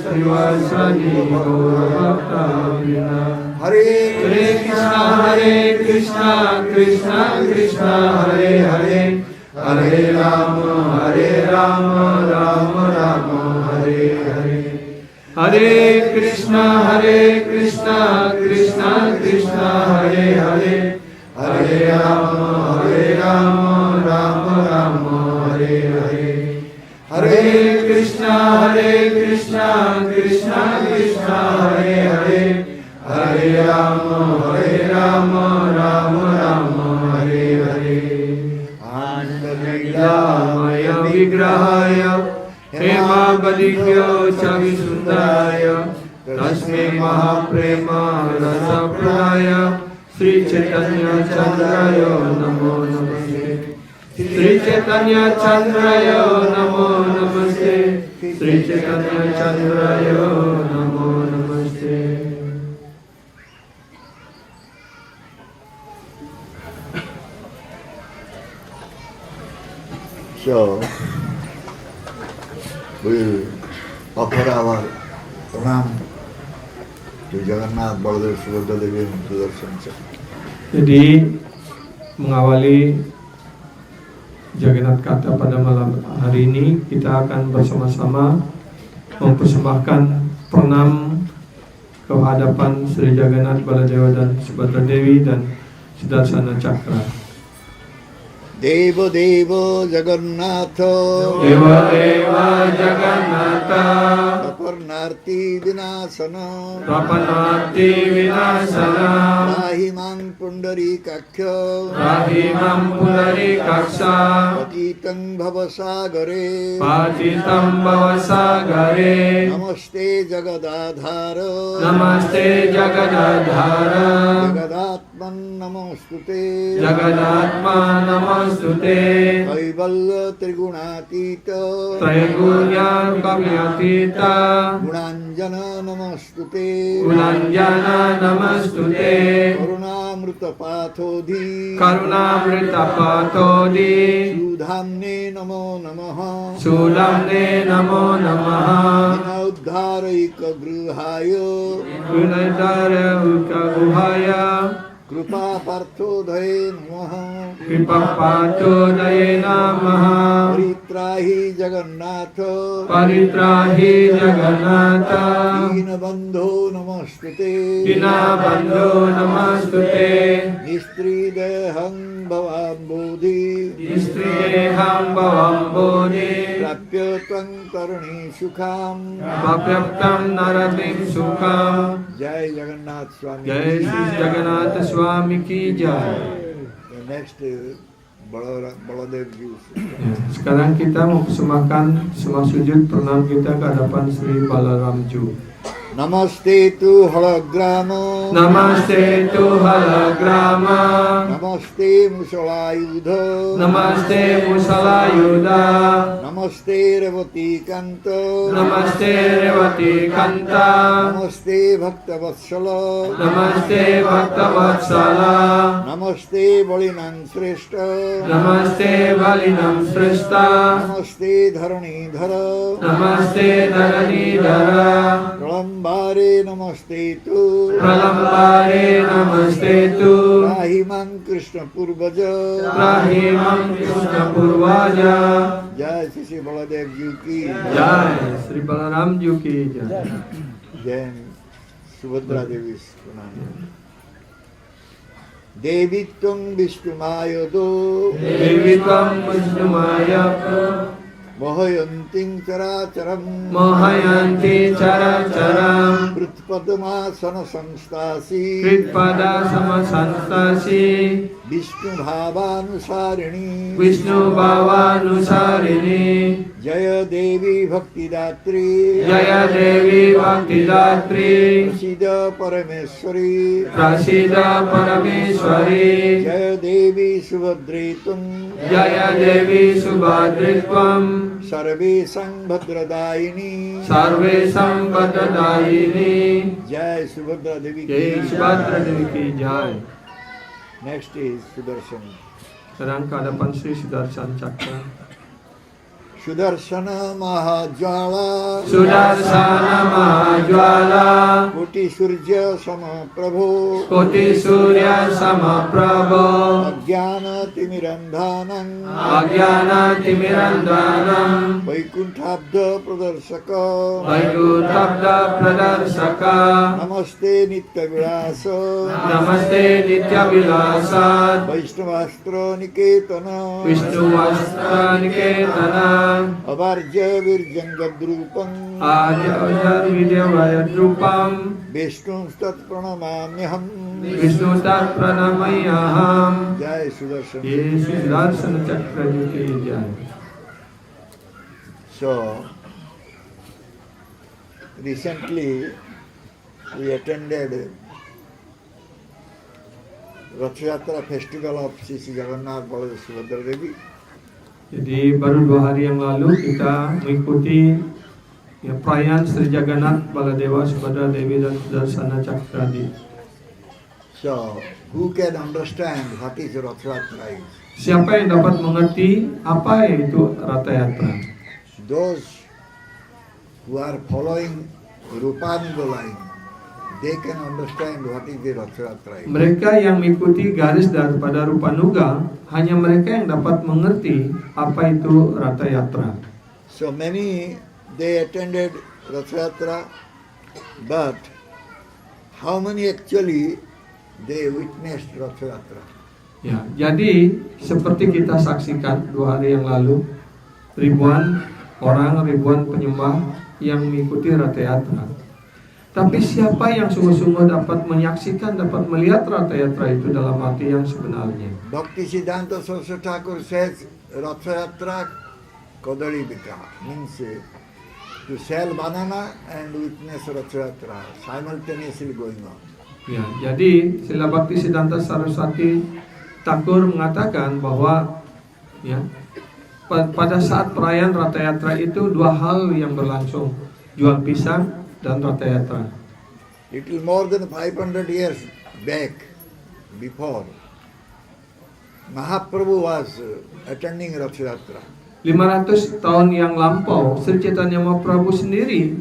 श्रीवासादि गौरभक्तवृन्द। हरे हरे कृष्णा कृष्णा कृष्णा हरे हरे, हरे राम राम राम हरे हरे। हरे कृष्णा कृष्णा कृष्णा हरे हरे, हरे राम राम राम हरे हरे। हरे कृष्णा कृष्णा कृष्णा हरे हरे, हरे राम राम राम हरे हरे। आनन्दलीलामय विग्रहाय हेमावलिभ्यो च विसुन्दाय तस्मै महाप्रेम रसप्रदाय श्री चैतन्य चन्द्राय नमो नमस्ते। श्री चैतन्य चन्द्राय नमो नमस्ते। श्री चैतन्य चन्द्राय नमो नमस्ते। So, we'll offer our pranam to Jagannath, Baladev, Subhadra Devi and Sudarshan Chakra. Jadi mengawali Jagannath Kata pada malam hari ini, kita akan bersama-sama mempersembahkan pranam kehadapan Sri Jagannath Baladewa dan Subhadra Dewi dan Sudarsana Chakra. Devo Devo Jagannatha, Deva Deva Jagannatha, Raparnarti Vinasana, Rapanati Vinasana, Rahimang Pundari Kakya, Rahimam Pundari Kaksa, Patitam Bhavasagare, Patitam Bhavasagare, Namaste Jagadadhara, Namaste Jagadadhara, Jagadatman Namostute, Jagadatma Namostute, Kaivalya Trigunatita, Trigunya Kamyatita, Gunanjana Namostute, Ulanjana Namastute, Karunamrita Pathodhi, Karunamrita Patodi, Sudhamne Namo Namaha, Sudamne Namo Namaha, Vinauddharaika Grihaya, Gunadara Ukaguhaya, Krupa Parthodhaye Namaha, Kripa Patodaya Namaha, Paritrahi Jagannatha, Paritrahi Jagannatha, Dinabandho Namostute, Dinabandho Namastute, Nistridehang Bhavam Bodhi, Istrideham Bhavam Bodhi, Prapyatam Karani Sukham, Bhavyaptam Naratim Sukham. Jai Jagannath Swami. Jai Sri Jagannath Swami ki jai. The next Baladev Ji. Sekarang kita mempersembahkan semua sujud pranam kita ke hadapan Sri Balaram Ju. Namaste tu halagrama, Namaste tu halagrama, Namaste musalayudha, Namaste Musalayudha, Namaste revati kanta, Namaste Revati Kanta, Namaste bhakta vatsala, Namaste Bhakta Vatsala, Namaste balinan shrestha, Namaste Balinam Shrestha, Namaste dharani dhara, Namaste Dharani Dhara, Pralambare namaste tu, Pralambare Namaste tu, Rahimam Krishna Purvaja, Rahimam Krishna Purvaja. Jai Sri Baladev Ji ki, Jai Sri Balaram Ji ki jai. Jai Subhadra Devi Pranam. Devi Tung Vishnumayado, Devi Tvam Vishnumaya Mohayanting Characharam, Mohayanti Characharam, Prutpadmasana Samstasi, Kritpada Samasantasi, Vishnu Bhavanusarini, Vishnu Bhavanusarini, Jaya Devi Bhakti Datri, Jaya Devi Bhakti Datri, Prasida Parameswari, Prasida Parameswari, Jaya Devi Subhadritum, Jaya Devi Subhadritvam, Sarve Sangbhadradaini, Sarve Sambhadadayini. Jai Subhadra Devi Jai ki. Subhadra Devi ki jai. Next is Sudarshan. Sekarang ke hadapan Sri Sudarshan Chakra. Sudarsana Mahajwala Sudarsana Mahajwala Koti Surya Sama Prabhu Koti Surya Sama Prabhu Ajnana Timirandhanam Ajnana Timirandhanam Vaikunthabda Pradarsaka Vaikunthabda Pradarsaka Namaste Nitya Vilasa Namaste Nitya Vilasa Vaishnavastra Niketana Vishnu Vastra Niketana Avarja Virjangadrupam Aja Vidya Vayadrupam Vishnu Stat Pranamamyaham Vishnu Tat Pranamayaham Jai Sudarsana. Yesu Sudarsana Chakra Yuki Jai. So, recently we attended Rath Yatra festival of Sri Jagannath Baladev Subhadra Devi. Jadi baru 2 hari yang lalu kita mengikuti ya, perayaan Sri Jagannath Baladewa Subhadra Dewi dan Sudarsana Cakradi. So, who can understand what is Rath Yatra is? Siapa yang dapat mengerti apa itu Ratha Yatra? Those who are following Rupanuga line, they can understand what is the Rath Yatra is. Mereka yang mengikuti garis daripada Rupanuga, hanya mereka yang dapat mengerti apa itu Ratha Yatra. So many, they attended Rath Yatra, but how many actually they witnessed Rath Yatra? Ya, jadi seperti kita saksikan 2 hari yang lalu, ribuan orang, ribuan penyembah yang mengikuti Ratha Yatra. Tapi siapa yang sungguh-sungguh dapat menyaksikan, dapat melihat Ratha Yatra itu dalam arti yang sebenarnya? Bhaktisiddhanta Saraswati Thakur says Rath Yatra Kadali Vigraha, means to sell banana and witness Rath Yatra simultaneously going on. Ya, jadi Srila Bhaktisiddhanta Saraswati Thakur mengatakan bahwa ya, pada saat perayaan Ratha Yatra itu 2 hal yang berlangsung, jual pisang dan Ratha Yatra. Little more than 500 years back, before, Mahaprabhu was attending Rath Yatra. 500 tahun yang lampau, Sri Chaitanya Mahaprabhu sendiri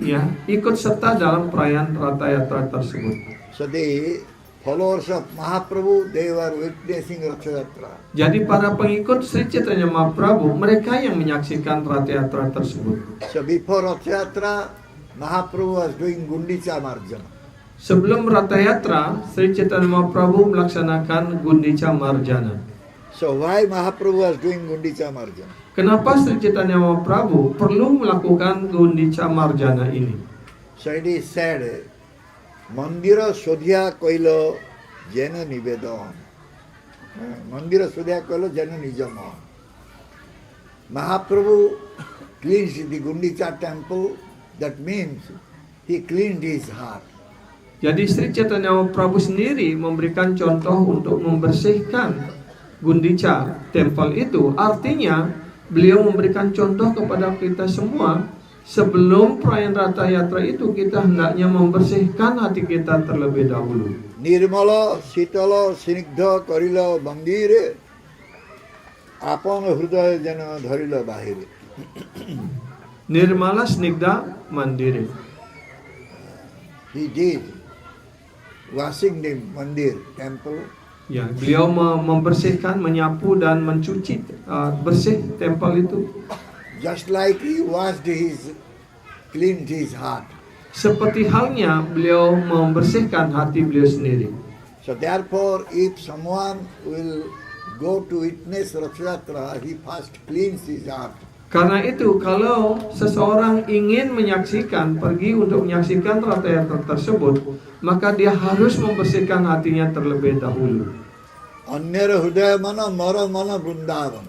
ya ikut serta dalam perayaan Ratha Yatra tersebut. So the followers of Mahaprabhu, they were witnessing Rath Yatra. Jadi para pengikut Sri Chaitanya Mahaprabhu, mereka yang menyaksikan Ratha Yatra tersebut. So before Rath Yatra, Mahaprabhu was doing Gundicha Marjana. Sebelum Ratha Yatra, Sri Chaitanya Mahaprabhu melaksanakan Gundicha Marjana. So why Mahaprabhu was doing Gundicha Marjana? Kenapa Sri Chaitanya Mahaprabhu perlu melakukan Gundicha Marjana ini? So it is said, Mandira Sodhya Koilo Jena Nivedon. Mandira Sodhya Koilo Jena Nijama. Mahaprabhu cleansed the Gundicha temple. That means he cleaned his heart. Jadi Sri Chaitanya Mahaprabhu sendiri memberikan contoh untuk membersihkan Gundicha temple itu. Artinya beliau memberikan contoh kepada kita semua. Sebelum perayaan Ratha Yatra itu kita hendaknya membersihkan hati kita terlebih dahulu. Nirmala Sitala Sinigdha Karila Bandire Apana Hrudaya Jana Dharila Bahire. Nirmala Snigdha Mandiri. He did washing the mandir, temple. Ya, beliau membersihkan, menyapu dan mencuci bersih tempel itu. Just like he washed cleaned his heart. Seperti halnya beliau membersihkan hati beliau sendiri. So therefore, if someone will go to witness Rath Yatra, he first cleans his heart. Karena itu, kalau seseorang ingin menyaksikan, pergi untuk menyaksikan Ratha Yatra tersebut, maka dia harus membersihkan hatinya terlebih dahulu. Anyara Hudaya Mana Mara Mana Vrindavan.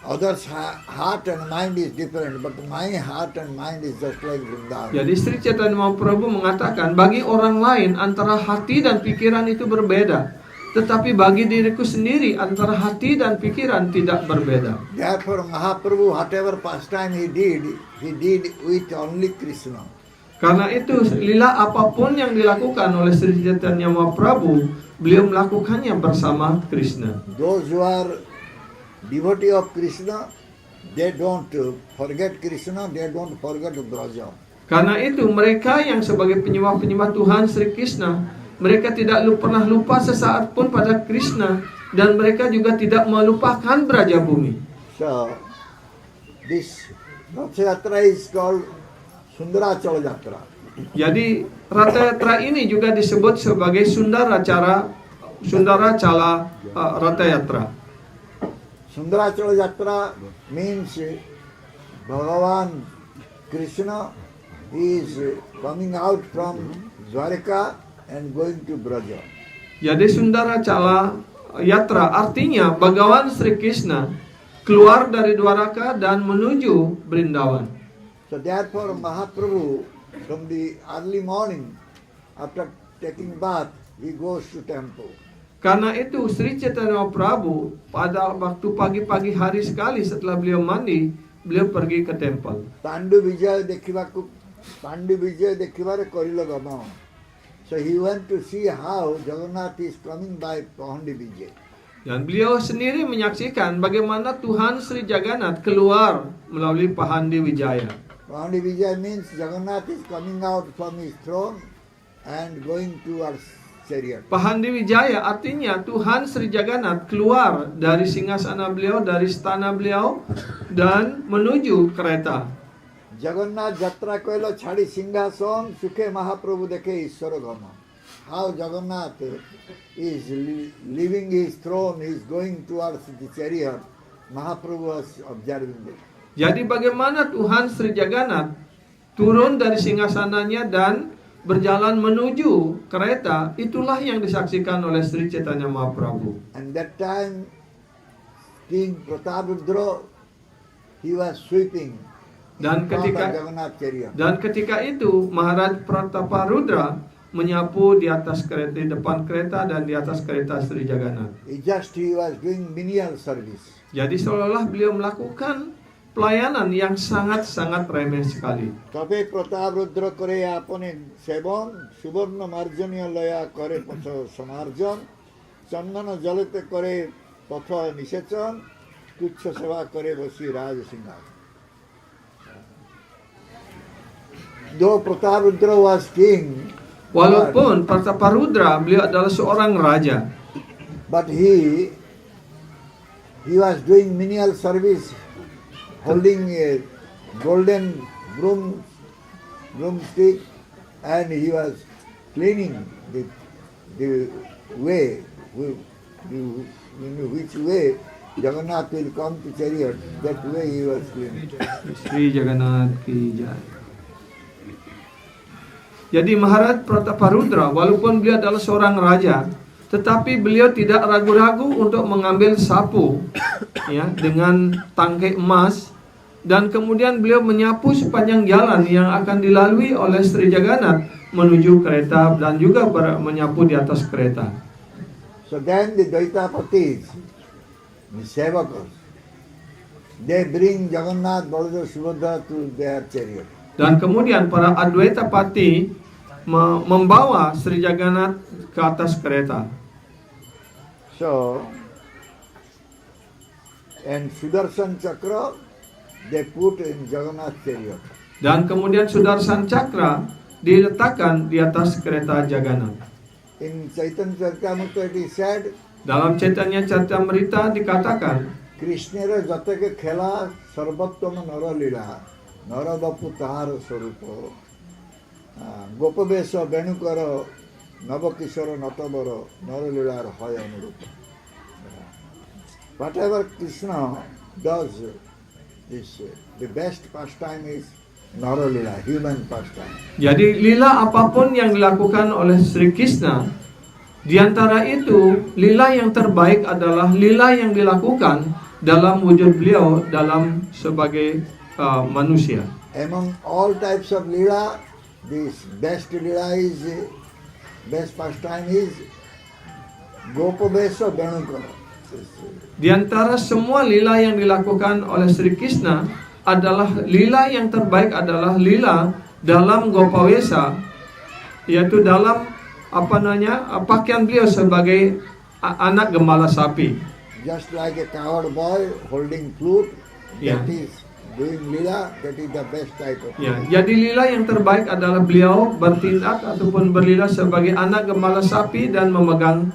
Others' heart and mind is different, but my heart and mind is just like Vrindavan. Jadi Sri Chaitanya Mahaprabhu mengatakan, bagi orang lain antara hati dan pikiran itu berbeda, tetapi bagi diriku sendiri antara hati dan pikiran tidak berbeda. Therefore, Mahaprabhu, whatever pastime he did with only Krishna. Karena itu, lila apapun yang dilakukan oleh Sri Chaitanya Mahaprabhu, beliau melakukannya bersama Krishna. Those who are devotee of Krishna, they don't forget Krishna, they don't forget Braja. Karena itu mereka yang sebagai penyembah-penyembah Tuhan Sri Krishna, mereka tidak pernah lupa sesaat pun pada Krishna, dan mereka juga tidak melupakan Braja Bumi. So, this Ratha Yatra is called Sundarachala Yatra. Jadi Ratha Yatra ini juga disebut sebagai Sundaracala Ratha Yatra. Sundarachala Yatra means Bhagavan Krishna is coming out from Dwarika and going to Braja. Jadi Sundaracala Yatra artinya Bhagawan Sri Krishna keluar dari Dwaraka dan menuju Brindavan. So therefore Mahaprabhu from the early morning after taking bath he goes to temple. Karena itu Sri Chaitanya Prabhu pada waktu pagi-pagi hari sekali setelah beliau mandi, beliau pergi ke temple. Pandu Vijay dekhibare korilo gama. So he went to see how Jagannath is coming by Pahandi Vijay. Dan beliau sendiri menyaksikan bagaimana Tuhan Sri Jagannath keluar melalui Pahandi Wijaya. Pahandi Vijay means Jagannath is coming out from his throne and going towards chariot. Pahandi Wijaya artinya Tuhan Sri Jagannath keluar dari singgasana beliau, dari istana beliau, dan menuju kereta. Jagannath Jatra koilo chhadi singhason sukhe Mahaprabhu dekhe Ishwara gama. How Jagannath is leaving his throne, he is going towards the chariot. Mahaprabhu was observing it. Jadi bagaimana Tuhan Sri Jagannath turun dari singgasananya dan berjalan menuju kereta, itulah yang disaksikan oleh Sri Chaitanya Mahaprabhu. And that time King Prataparudra, he was sweeping Dan in front of ketika Jagannath chariot. Dan ketika itu Maharaj Prataparudra menyapu di atas kereta, di depan kereta dan di atas kereta Sri Jagannath. He was doing menial service. Jadi seolah-olah beliau melakukan pelayanan yang sangat-sangat remeh sekali. তবে প্রতাপরুদ্র করে আপনি সেবন সুবর্ণ মার্জনীয় লয়া করে পথ সমার্জন চন্দন জলতে করে পথ নিষেচন তুচ্ছ সেবা করে বসি রাজ সিংহাসন. Though Prataparudra was king, Walaupun Prataparudra beliau adalah seorang raja, but he was doing menial service, holding a golden broomstick, and he was cleaning the way, which way Jagannath will come to chariot. That way he was cleaning. Sri Jagannath ki jai. Jadi Maharaj Prataparudra walaupun beliau adalah seorang raja, tetapi beliau tidak ragu-ragu untuk mengambil sapu ya dengan tangkai emas, dan kemudian beliau menyapu sepanjang jalan yang akan dilalui oleh Sri Jagannath menuju kereta, dan juga menyapu di atas kereta. So then the Dvaitapatis, the Sevakos, they bring Jagannath, Baladev, Subhadra to their chariot. Dan kemudian para Adwaita Pati membawa Sri Jagannath ke atas kereta. So, and Sudarshan Chakra, they put in Jagannath chariot. Dan kemudian Sudarshan Chakra diletakkan di atas kereta Jagannath. In Chaitanya Charitamrita it is said, Dalam Chaitanya Charitamrita dikatakan, Krishnera jatake khela sarvattama nara lila, nara bapu tahar swarupa, gopabesa venukara navakishara natabara, nara lilar haya anurupa. Whatever Krishna does, the best pastime is Nara Lila, human pastime. jadi lila apapun yang dilakukan oleh Sri Krishna, di antara itu lila yang terbaik adalah lila yang dilakukan dalam wujud beliau dalam sebagai manusia. Among all types of lila, this best lila is, best pastime is Gopabesa Venukara. Di antara semua lila yang dilakukan oleh Sri Krishna adalah lila yang terbaik adalah lila dalam Gopawesa, yaitu dalam pakaian beliau sebagai anak gembala sapi. just like a coward boy holding flute, Yeah. that is doing lila, that is the best type of Ya, jadi lila yang terbaik adalah beliau bertindak ataupun berlila sebagai anak gembala sapi dan memegang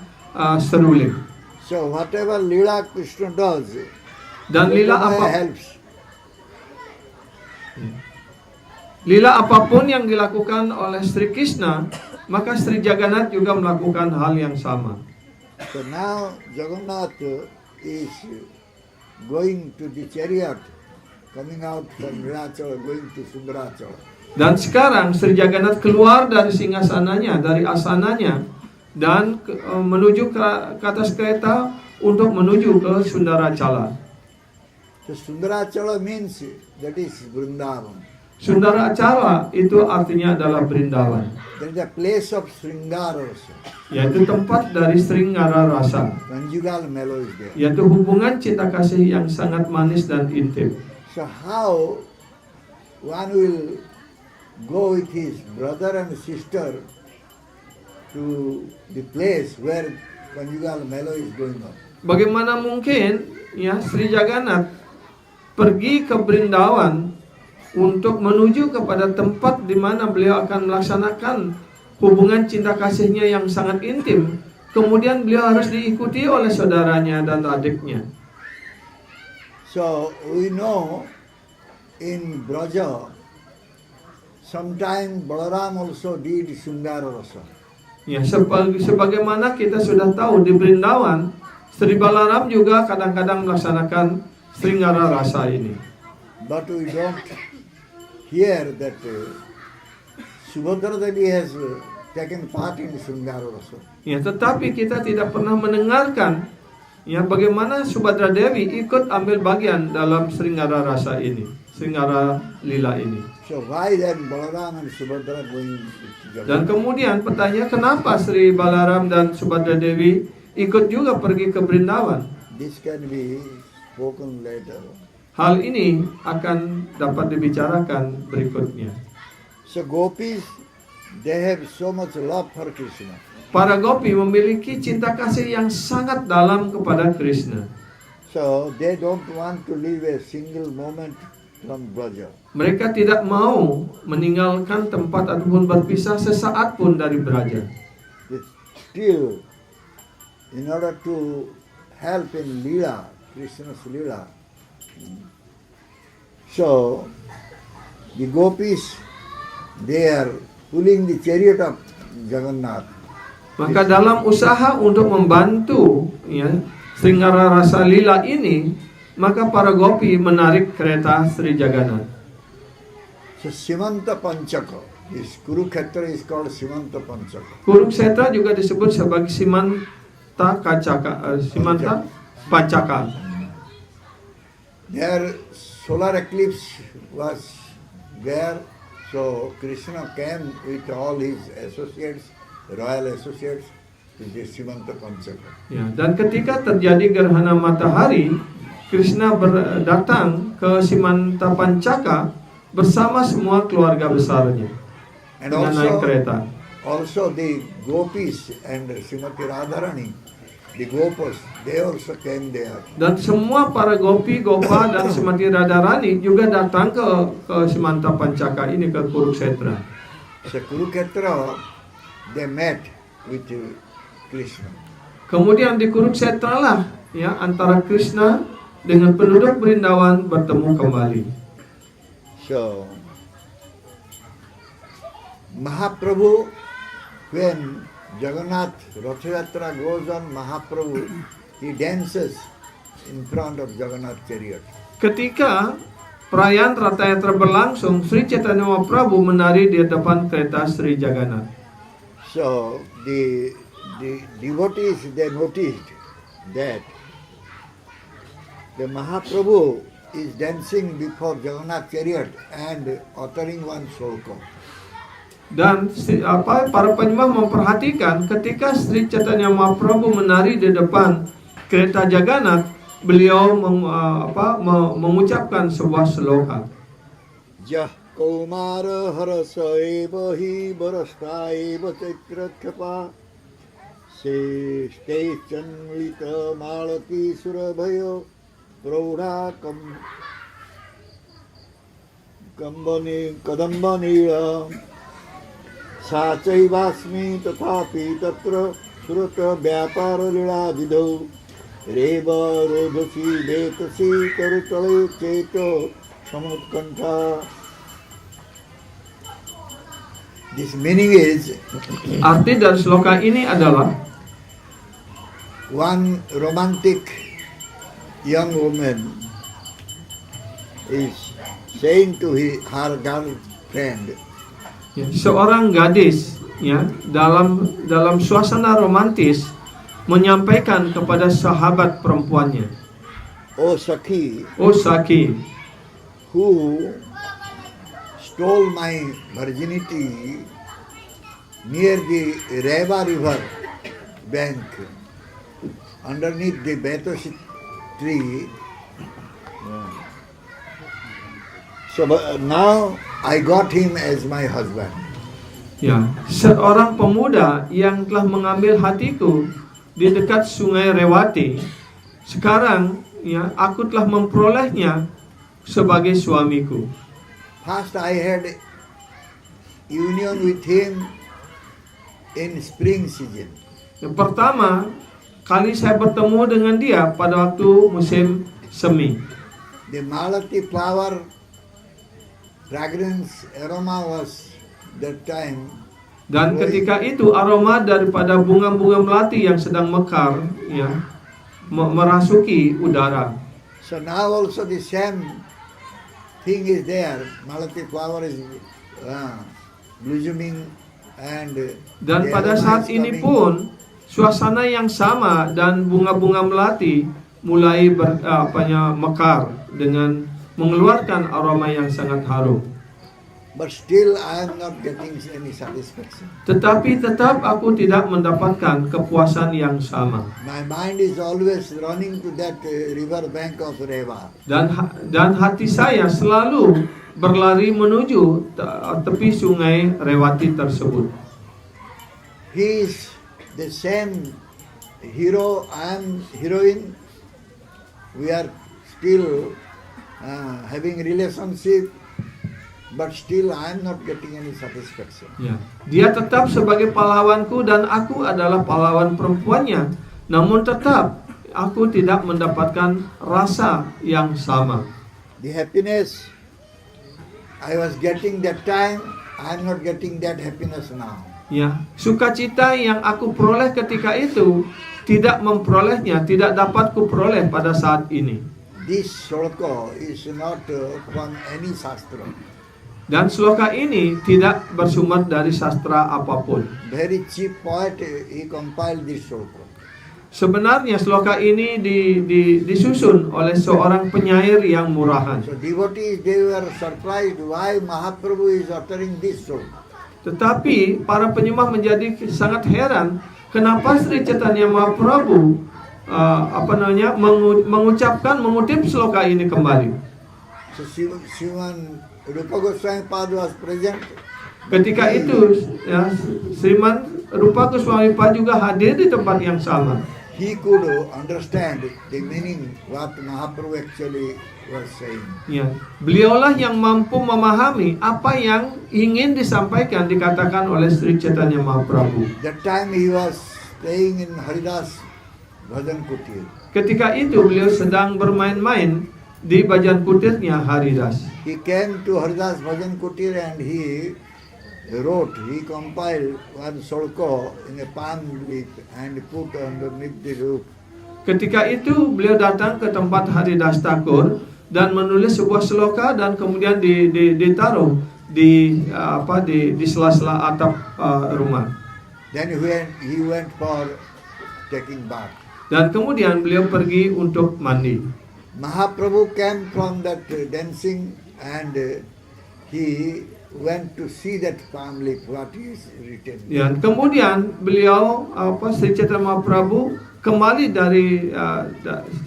seruling. So whatever lila Krishna does, Dan lila Yogamaya apa? helps. Lila apapun yang dilakukan oleh Sri Krishna, maka Sri Jagannath juga melakukan hal yang sama. So now Jagannath is going to the chariot, coming out from Nilachala, going to Sundarachala. Dan sekarang Sri Jagannath keluar dari singgasananya, dari asananya, dan menuju ke atas kereta untuk menuju ke Sundarachala. So Sundarachala means that is Vrindavan. Sundarachala itu artinya adalah Brindavan, That is a place of Sringara also. yaitu tempat dari Sringara rasa, Conjugal mellow is there. yaitu hubungan cinta kasih yang sangat manis dan intim. So how one will go with his brother and sister to the place where conjugal mellow is going on? Bagaimana mungkin ya Sri Jagannath pergi ke Brindavan untuk menuju kepada tempat di mana beliau akan melaksanakan hubungan cinta kasihnya yang sangat intim. Kemudian beliau harus diikuti oleh saudaranya dan adiknya. So we know in Braja, sometime Balaram also did Sungara Rasa. Ya, sebagaimana kita sudah tahu di Brindavan, Sri Balaram juga kadang-kadang melaksanakan Sringara rasa ini. But we don't hear that Subhadra Devi has taken part in Sungara Rasa. Ya, tetapi kita tidak pernah mendengarkan ya bagaimana Subhadra Dewi ikut ambil bagian dalam Sringara rasa ini, Sringara lila ini. So why then Balaram and Subhadra going together? Dan kemudian pertanyaan kenapa Sri Balaram dan Subhadra Dewi ikut juga pergi ke Brindavan? This can be spoken later. Hal ini akan dapat dibicarakan berikutnya. So gopis, they have so much love for Krishna. Para gopi memiliki cinta kasih yang sangat dalam kepada Krishna. So they don't want to leave a single moment from Braja. Mereka tidak mau meninggalkan tempat ataupun berpisah sesaat pun dari Braja. They still, in order to help in Leela, Krishna's Leela, so the gopis, they are pulling the chariot of Jagannath. Maka dalam usaha untuk membantu ya Sringara rasa lila ini, maka para gopi menarik kereta Sri Jagannath. So Simanta Panchaka, this Kurukshetra is called Simanta Panchaka. Kurukshetra juga disebut sebagai Simanta Pancaka. Their solar eclipse was there, so Krishna came with all his associates, royal associates, to the Simanta Panchaka. Ya, dan ketika terjadi gerhana matahari, Krishna datang ke Simanta Pancaka bersama semua keluarga besarnya And dengan naik kereta. also the gopis and Srimati Radharani, the gopas, they also came there. Dan semua para gopi, gopa dan Srimati Radharani juga datang ke Simanta Pancaka ini, ke Kurukshetra. So Kurukshetra, they met with Krishna. Kemudian di Kurukshetra lah ya antara Krishna dengan penduduk Brindavan bertemu kembali. So Mahaprabhu, when Jagannath Rathayatra goes on, Mahaprabhu, he dances in front of Jagannath chariot. Ketika perayaan Rathayatra berlangsung, Sri Chaitanya Mahaprabhu menari di depan kereta Sri Jagannath. So the devotees, they noticed that the Mahaprabhu is dancing before Jagannath chariot and uttering one sloka. Dan para penyembah memperhatikan ketika Sri Chaitanya Mahaprabhu menari di depan kereta Jagannath, beliau mengucapkan sebuah sloka. Jah Kaumara Harasaeva hi Barastaeva Chaitrakhapa Ste chanlita malati surabhayo prauಢa kadambanira sa chaivasmi tathapi tatra surata vyapara lila vidau reva rodhasi vetasi karutale cheto samutkantha. This meaning is, Arti dari sloka ini adalah one romantic young woman is saying to her girlfriend, ya, seorang gadis ya dalam suasana romantis menyampaikan kepada sahabat perempuannya, "Oh Sakhi, "Oh Saki, who stole my virginity near the Reva river bank, underneath the Betasi tree. So now I got him as my husband." ya, seorang pemuda yang telah mengambil hatiku di dekat sungai Rewati, sekarang ya aku telah memperolehnya sebagai suamiku. First I had union with him in spring season. Yang pertama kali saya bertemu dengan dia pada waktu musim semi. The malati flower fragrance aroma was that time. Dan ketika itu aroma daripada bunga-bunga melati yang sedang mekar ya merasuki udara. So now also the same thing is there. Malati flower is blossoming and Dan the pada aroma saat is ini coming. pun suasana yang sama dan bunga-bunga melati mulai mekar dengan mengeluarkan aroma yang sangat harum. But still I am not getting any satisfaction. Tetapi tetap aku tidak mendapatkan kepuasan yang sama. My mind is always running to that river bank of Reva. Dan hati saya selalu berlari menuju tepi sungai Rewati tersebut. He is the same hero, I am heroine. We are still having relationship, but still I am not getting any satisfaction. Ya, dia tetap sebagai pahlawanku dan aku adalah pahlawan perempuannya. Namun tetap aku tidak mendapatkan rasa yang sama. The happiness I was getting that time, I am not getting that happiness now. Ya, sukacita yang aku peroleh ketika itu tidak memperolehnya, tidak dapat kuperoleh pada saat ini. This sloka is not from any sastra. Dan sloka ini tidak bersumber dari sastra apapun. Very cheap poet, he compiled this sloka. Sebenarnya sloka ini disusun oleh seorang penyair yang murahan. So devotees, they were surprised why Mahaprabhu is uttering this sloka. Tetapi para penyembah menjadi sangat heran kenapa Sri Chaitanya Mahaprabhu mengutip sloka ini kembali. So Sriman Rupa Goswami Pad was present. Ketika itu ya, Sriman Rupa Goswami Pad juga hadir di tempat yang sama. He could understand the meaning what Mahaprabhu actually was saying. Ya, beliaulah yang mampu memahami apa yang ingin disampaikan dikatakan oleh Sri Chaitanya Mahaprabhu. That time he was staying in Haridas Bhajan Kutir. Ketika itu beliau sedang bermain-main di Bhajan Kutirnya Haridas. He came to Haridas Bhajan Kutir and he compiled one sloka in a palm leaf and put underneath the roof. Ketika itu beliau datang ke tempat Haridas Thakur dan menulis sebuah sloka dan kemudian ditaruh di sela-sela atap rumah. Then he went for taking bath. Dan kemudian beliau pergi untuk mandi. Mahaprabhu came from that dancing and he went to see that palm leaf, what is written. Dan kemudian beliau Sri Chaitanya Mahaprabhu kembali dari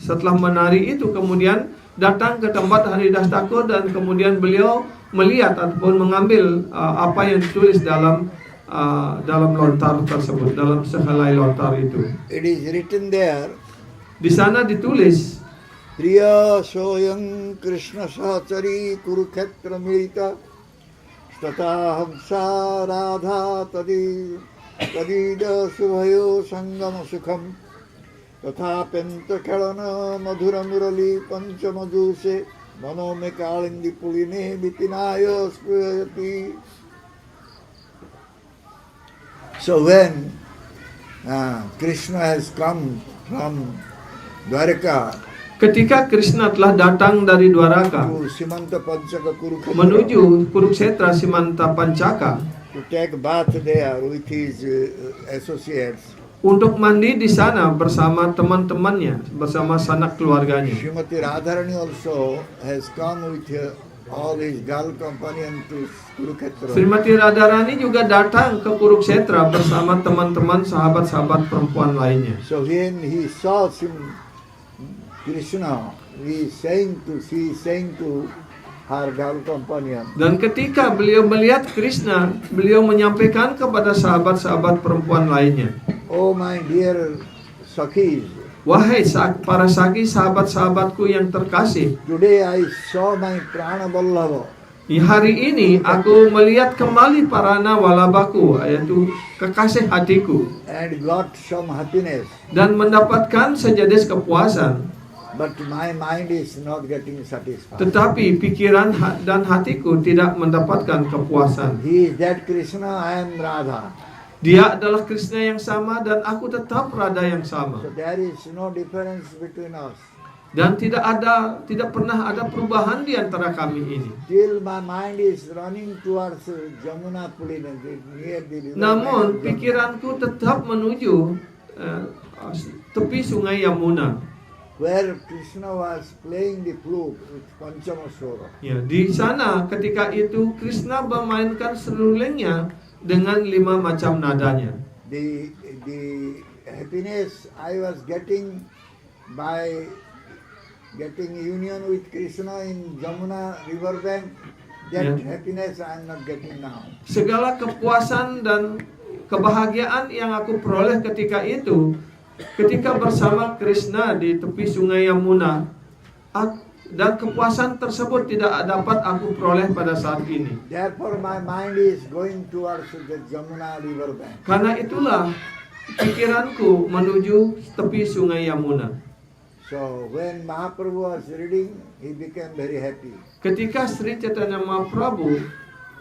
setelah menari itu kemudian datang ke tempat Haridas Thakur dan kemudian beliau melihat ataupun mengambil apa yang ditulis dalam dalam lontar tersebut, dalam sehelai lontar itu. It is written there, Di sana ditulis, Priya soyam Krishna sahachari kurukshetra milita stata hamsa radha tadida subhayo sangama sukham तथा पेंत खेलन मधुर मुरली पंचमजूसे मनो में कालिंदी पुलिने बिपिनाय स्पृहयति. So when Krishna has come from Dwaraka ketika Krishna telah datang dari Dwaraka to Simanta Panchaka Kurukshetra menuju Kurukshetra Simanta Pancaka to take bath there with his associates, untuk mandi di sana bersama teman-temannya, bersama sanak keluarganya. Srimati Radharani also has come with all his girl companion to Kurukshetra. Srimati Radharani juga datang ke Kurukshetra bersama teman-teman sahabat-sahabat perempuan lainnya. So when he saw Krishna, he is saying to her girl companion, Dan ketika beliau melihat Krishna, beliau menyampaikan kepada sahabat-sahabat perempuan lainnya, "Oh my dear Sakhis, wahai para saki sahabat-sahabatku yang terkasih, today I saw my Prana Vallabha. hari ini aku melihat kembali Parana Walabaku, yaitu kekasih hatiku, And got some happiness, dan mendapatkan sejenis kepuasan. but my mind is not getting satisfied. Tetapi pikiran dan hatiku tidak mendapatkan kepuasan. He is that Krishna, I am Radha. Dia adalah Krishna yang sama dan aku tetap Radha yang sama. So there is no difference between us. Dan tidak pernah ada perubahan di antara kami ini. Till my mind is running towards Jamuna Pulina, near the river. Namun bank of Jamuna. pikiranku tetap menuju tepi sungai Yamuna. Where Krishna was playing the flute with Panchamaswara. Ya, di sana ketika itu Krishna memainkan serulingnya dengan 5 macam nadanya. The happiness I was getting by getting union with Krishna in Jamuna riverbank, that happiness I am not getting now. Segala kepuasan dan kebahagiaan yang aku peroleh ketika itu, ketika bersama Krishna di tepi sungai Yamuna, dan kepuasan tersebut tidak dapat aku peroleh pada saat ini. Therefore my mind is going towards the Jamuna riverbank. Karena itulah pikiranku menuju tepi sungai Yamuna. So when Mahaprabhu was reading, he became very happy. Ketika Sri Chaitanya Mahaprabhu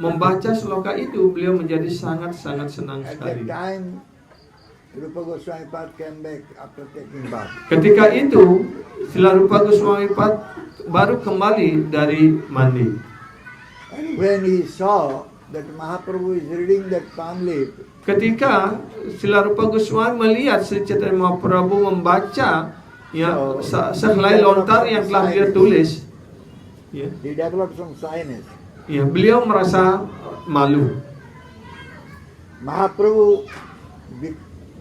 membaca sloka itu, beliau menjadi sangat-sangat senang At that sekali. time, Rupa Goswami Pad came back after taking bath. Ketika itu, Srila Rupa Goswami Pad baru kembali dari mandi. And when he saw that Mahaprabhu is reading that palm leaf, Ketika Srila Rupa Goswami melihat Sri Chaitanya Mahaprabhu membaca sehelai lontar yang telah dia tulis, he developed some shyness. Beliau merasa malu. Mahaprabhu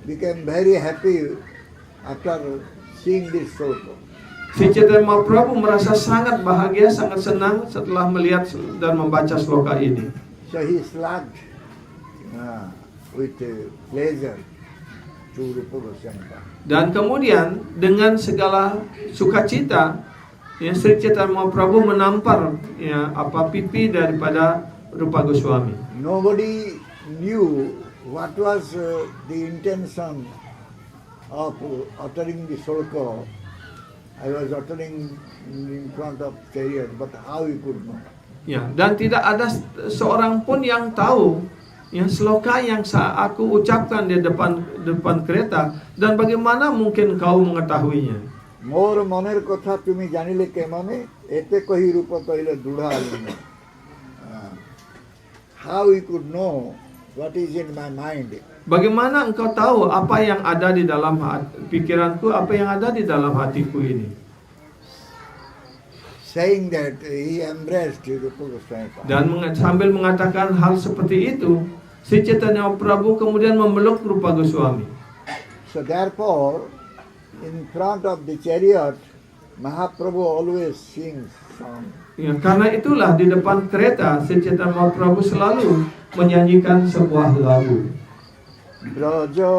became very happy after seeing this sloka. Sri Chaitanya Mahaprabhu merasa sangat bahagia, sangat senang setelah melihat dan membaca sloka ini. So he slugged with pleasure to Rupa Goswami Pad. Dan kemudian dengan segala sukacita, Sri Chaitanya Mahaprabhu menampar pipi daripada Rupa Goswami. Nobody knew what was the intention of uttering the sloka. I was uttering in front of chariot, but how he could know? Dan tidak ada seorang pun yang tahu sloka yang aku ucapkan di depan kereta, dan bagaimana mungkin kau mengetahuinya? Mor moner kotha tumi janile kemane ete kohi rupa kaile dudha alina. How he could know what is in my mind? Bagaimana engkau tahu apa yang ada di dalam pikiranku, apa yang ada di dalam hatiku ini? Saying that he embraced Rupa Goswami Pad. Dan sambil mengatakan hal seperti itu, Sri Chaitanya Mahaprabhu kemudian memeluk Rupa Goswami. So therefore, in front of the chariot, Mahaprabhu always sings song. Ya, karena itulah di depan kereta Sri Chaitanya Mahaprabhu selalu menyanyikan sebuah lagu. Braja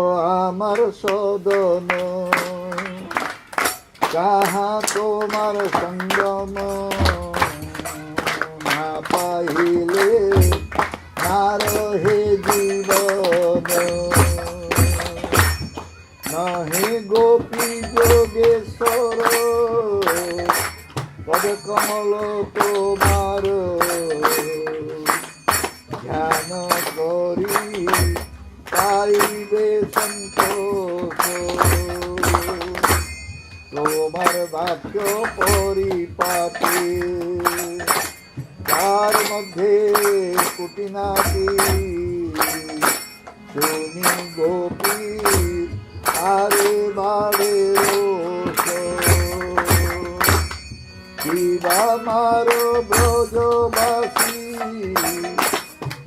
amar sodono, kaha tomar sangam, na pahile narohe jivan, nahe gopi Yogeshwar পদ কমল তোমার ধ্যান করি পাইবে সন্তোষ তোমার বাক্য পরিপাটি তার মধ্যে কুটিনাটি তুমি গোপী আরে বাড়ে কিবা মারো ব্রজবাসী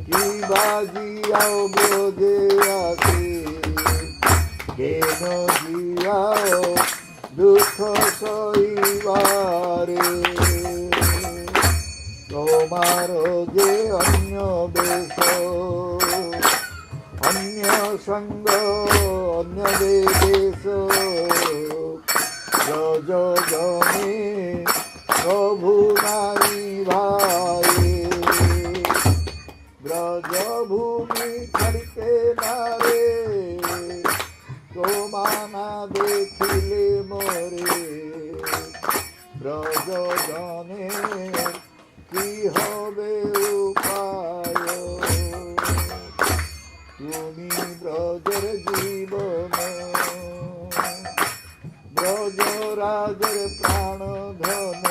কিবা জিয়াও ব্রজে আসি কেন জিয়াও দুঃখ সইবারে তোমার যে অন্য বেশ অন্য সঙ্গ অন্য দেশ ব্রজজনে প্রভু নাই ভাই ব্রজভূমি ছাড়িতে পারে তোমা না দেখিলে মরে ব্রজজনে কি হবে উপায় তুমি ব্রজের জীবন ব্রজরাজের প্রাণ ধন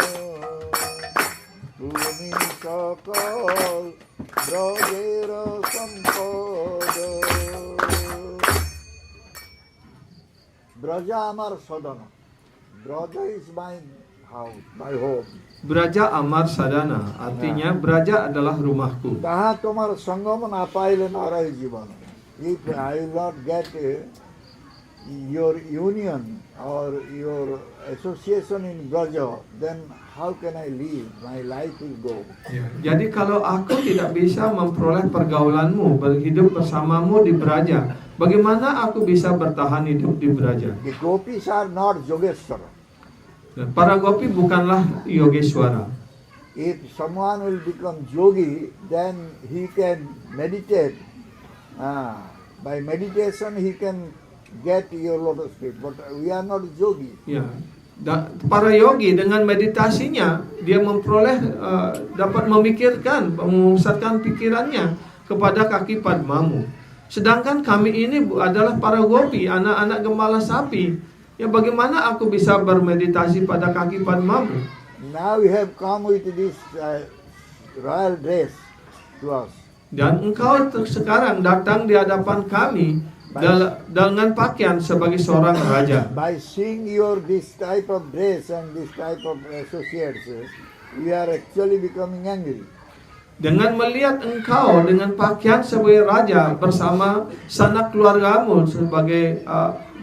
তুমি সকল ব্রজের সম্পদ ব্রজ আমার সদন Braj is my house, my home. Braja Amar Sadana, artinya Braja adalah rumahku. তাহা তোমার সঙ্গম না পাইলে নারায় জীবন. If I will not get your union or your association in Braja, then how can I live? My life will go. Jadi kalau aku tidak bisa memperoleh pergaulanmu, berhidup bersamamu di Braja, bagaimana aku bisa bertahan hidup di Braja? The gopis are not Yogeshwara. Para gopi bukanlah Yogeshwara. If someone will become yogi, then he can meditate. By meditation he can get your lotus feet. But we are not yogi. Ya, para yogi dengan meditasinya dia memperoleh dapat memikirkan, memusatkan pikirannya kepada kaki Padmamu. Sedangkan kami ini adalah para gopi, anak-anak gembala sapi. Ya bagaimana aku bisa bermeditasi pada kaki Padmamu? Now we have come with this royal dress to us. Dan engkau sekarang datang di hadapan kami dengan pakaian sebagai seorang raja. By seeing your this type of dress and this type of associates, we are actually becoming angry. Dengan melihat engkau dengan pakaian sebagai raja bersama sanak keluargamu sebagai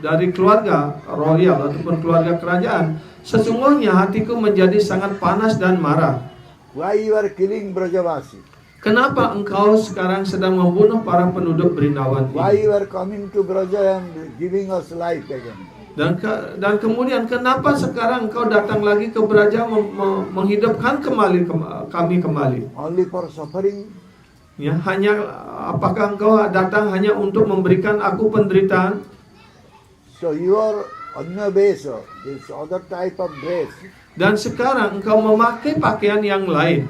dari keluarga royal ataupun keluarga kerajaan, sesungguhnya hatiku menjadi sangat panas dan marah. Why you are killing Brajavasi? Kenapa engkau sekarang sedang membunuh para penduduk Brindawan Why ini? you are coming to Braja and giving us life again? Dan kemudian kenapa sekarang engkau datang lagi ke Braja menghidupkan kami kembali? Only for suffering? Ya, hanya apakah engkau datang hanya untuk memberikan aku penderitaan? So your Anya Besa, this other type of dress, Dan sekarang engkau memakai pakaian yang lain.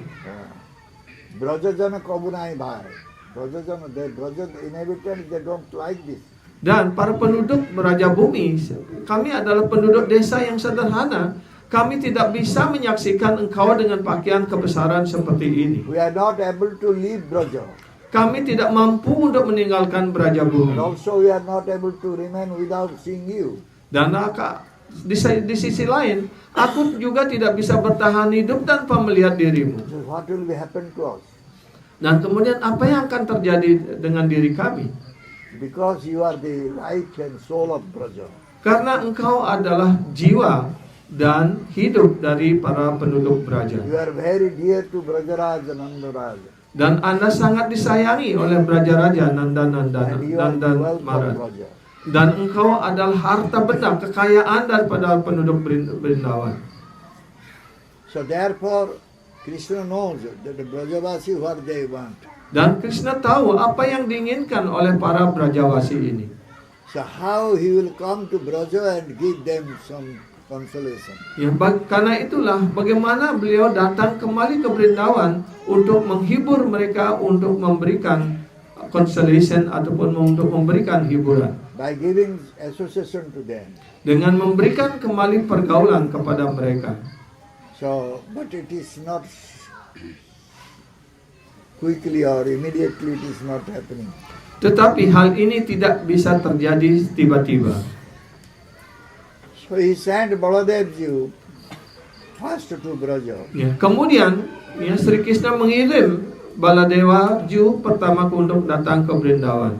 Brajajana Kabunai Bhai. Brajajana, the Braja inhabitants, they don't like this. Dan para penduduk Raja Bumi, kami adalah penduduk desa yang sederhana. Kami tidak bisa menyaksikan engkau dengan pakaian kebesaran seperti ini. We are not able to leave Braja. Kami tidak mampu untuk meninggalkan Braja Bumi. And also we are not able to remain without seeing you. Dan di sisi lain, aku juga tidak bisa bertahan hidup tanpa melihat dirimu. So what will be happen to us? Dan kemudian apa yang akan terjadi dengan diri kami? Because you are the life and soul of Braja. Karena engkau adalah jiwa dan hidup dari para penduduk Braja. You are very dear to Brajaraj and Nanduraj. Dan Anda sangat disayangi oleh Braja-raja And you are the Nandan wealth of Maharaj. Braja. Dan engkau adalah harta benda, kekayaan daripada penduduk Brindavan. So therefore, Krishna knows that the Brajavasi what they want. Dan Krishna tahu apa yang diinginkan oleh para Brajawasi ini. So how he will come to Braja and give them some consolation. Ya, karena itulah bagaimana beliau datang kembali ke Brindavan untuk menghibur mereka, untuk memberikan consolation ataupun untuk memberikan hiburan. By giving association to them. Dengan memberikan kembali pergaulan kepada mereka. So, but it is not quickly or immediately, it is not happening. Tetapi hal ini tidak bisa terjadi tiba-tiba. So he sent Baladevji first to Braja. Ya, kemudian ya, Sri Krishna mengirim Baladewa Ju pertama untuk datang ke Brindavan.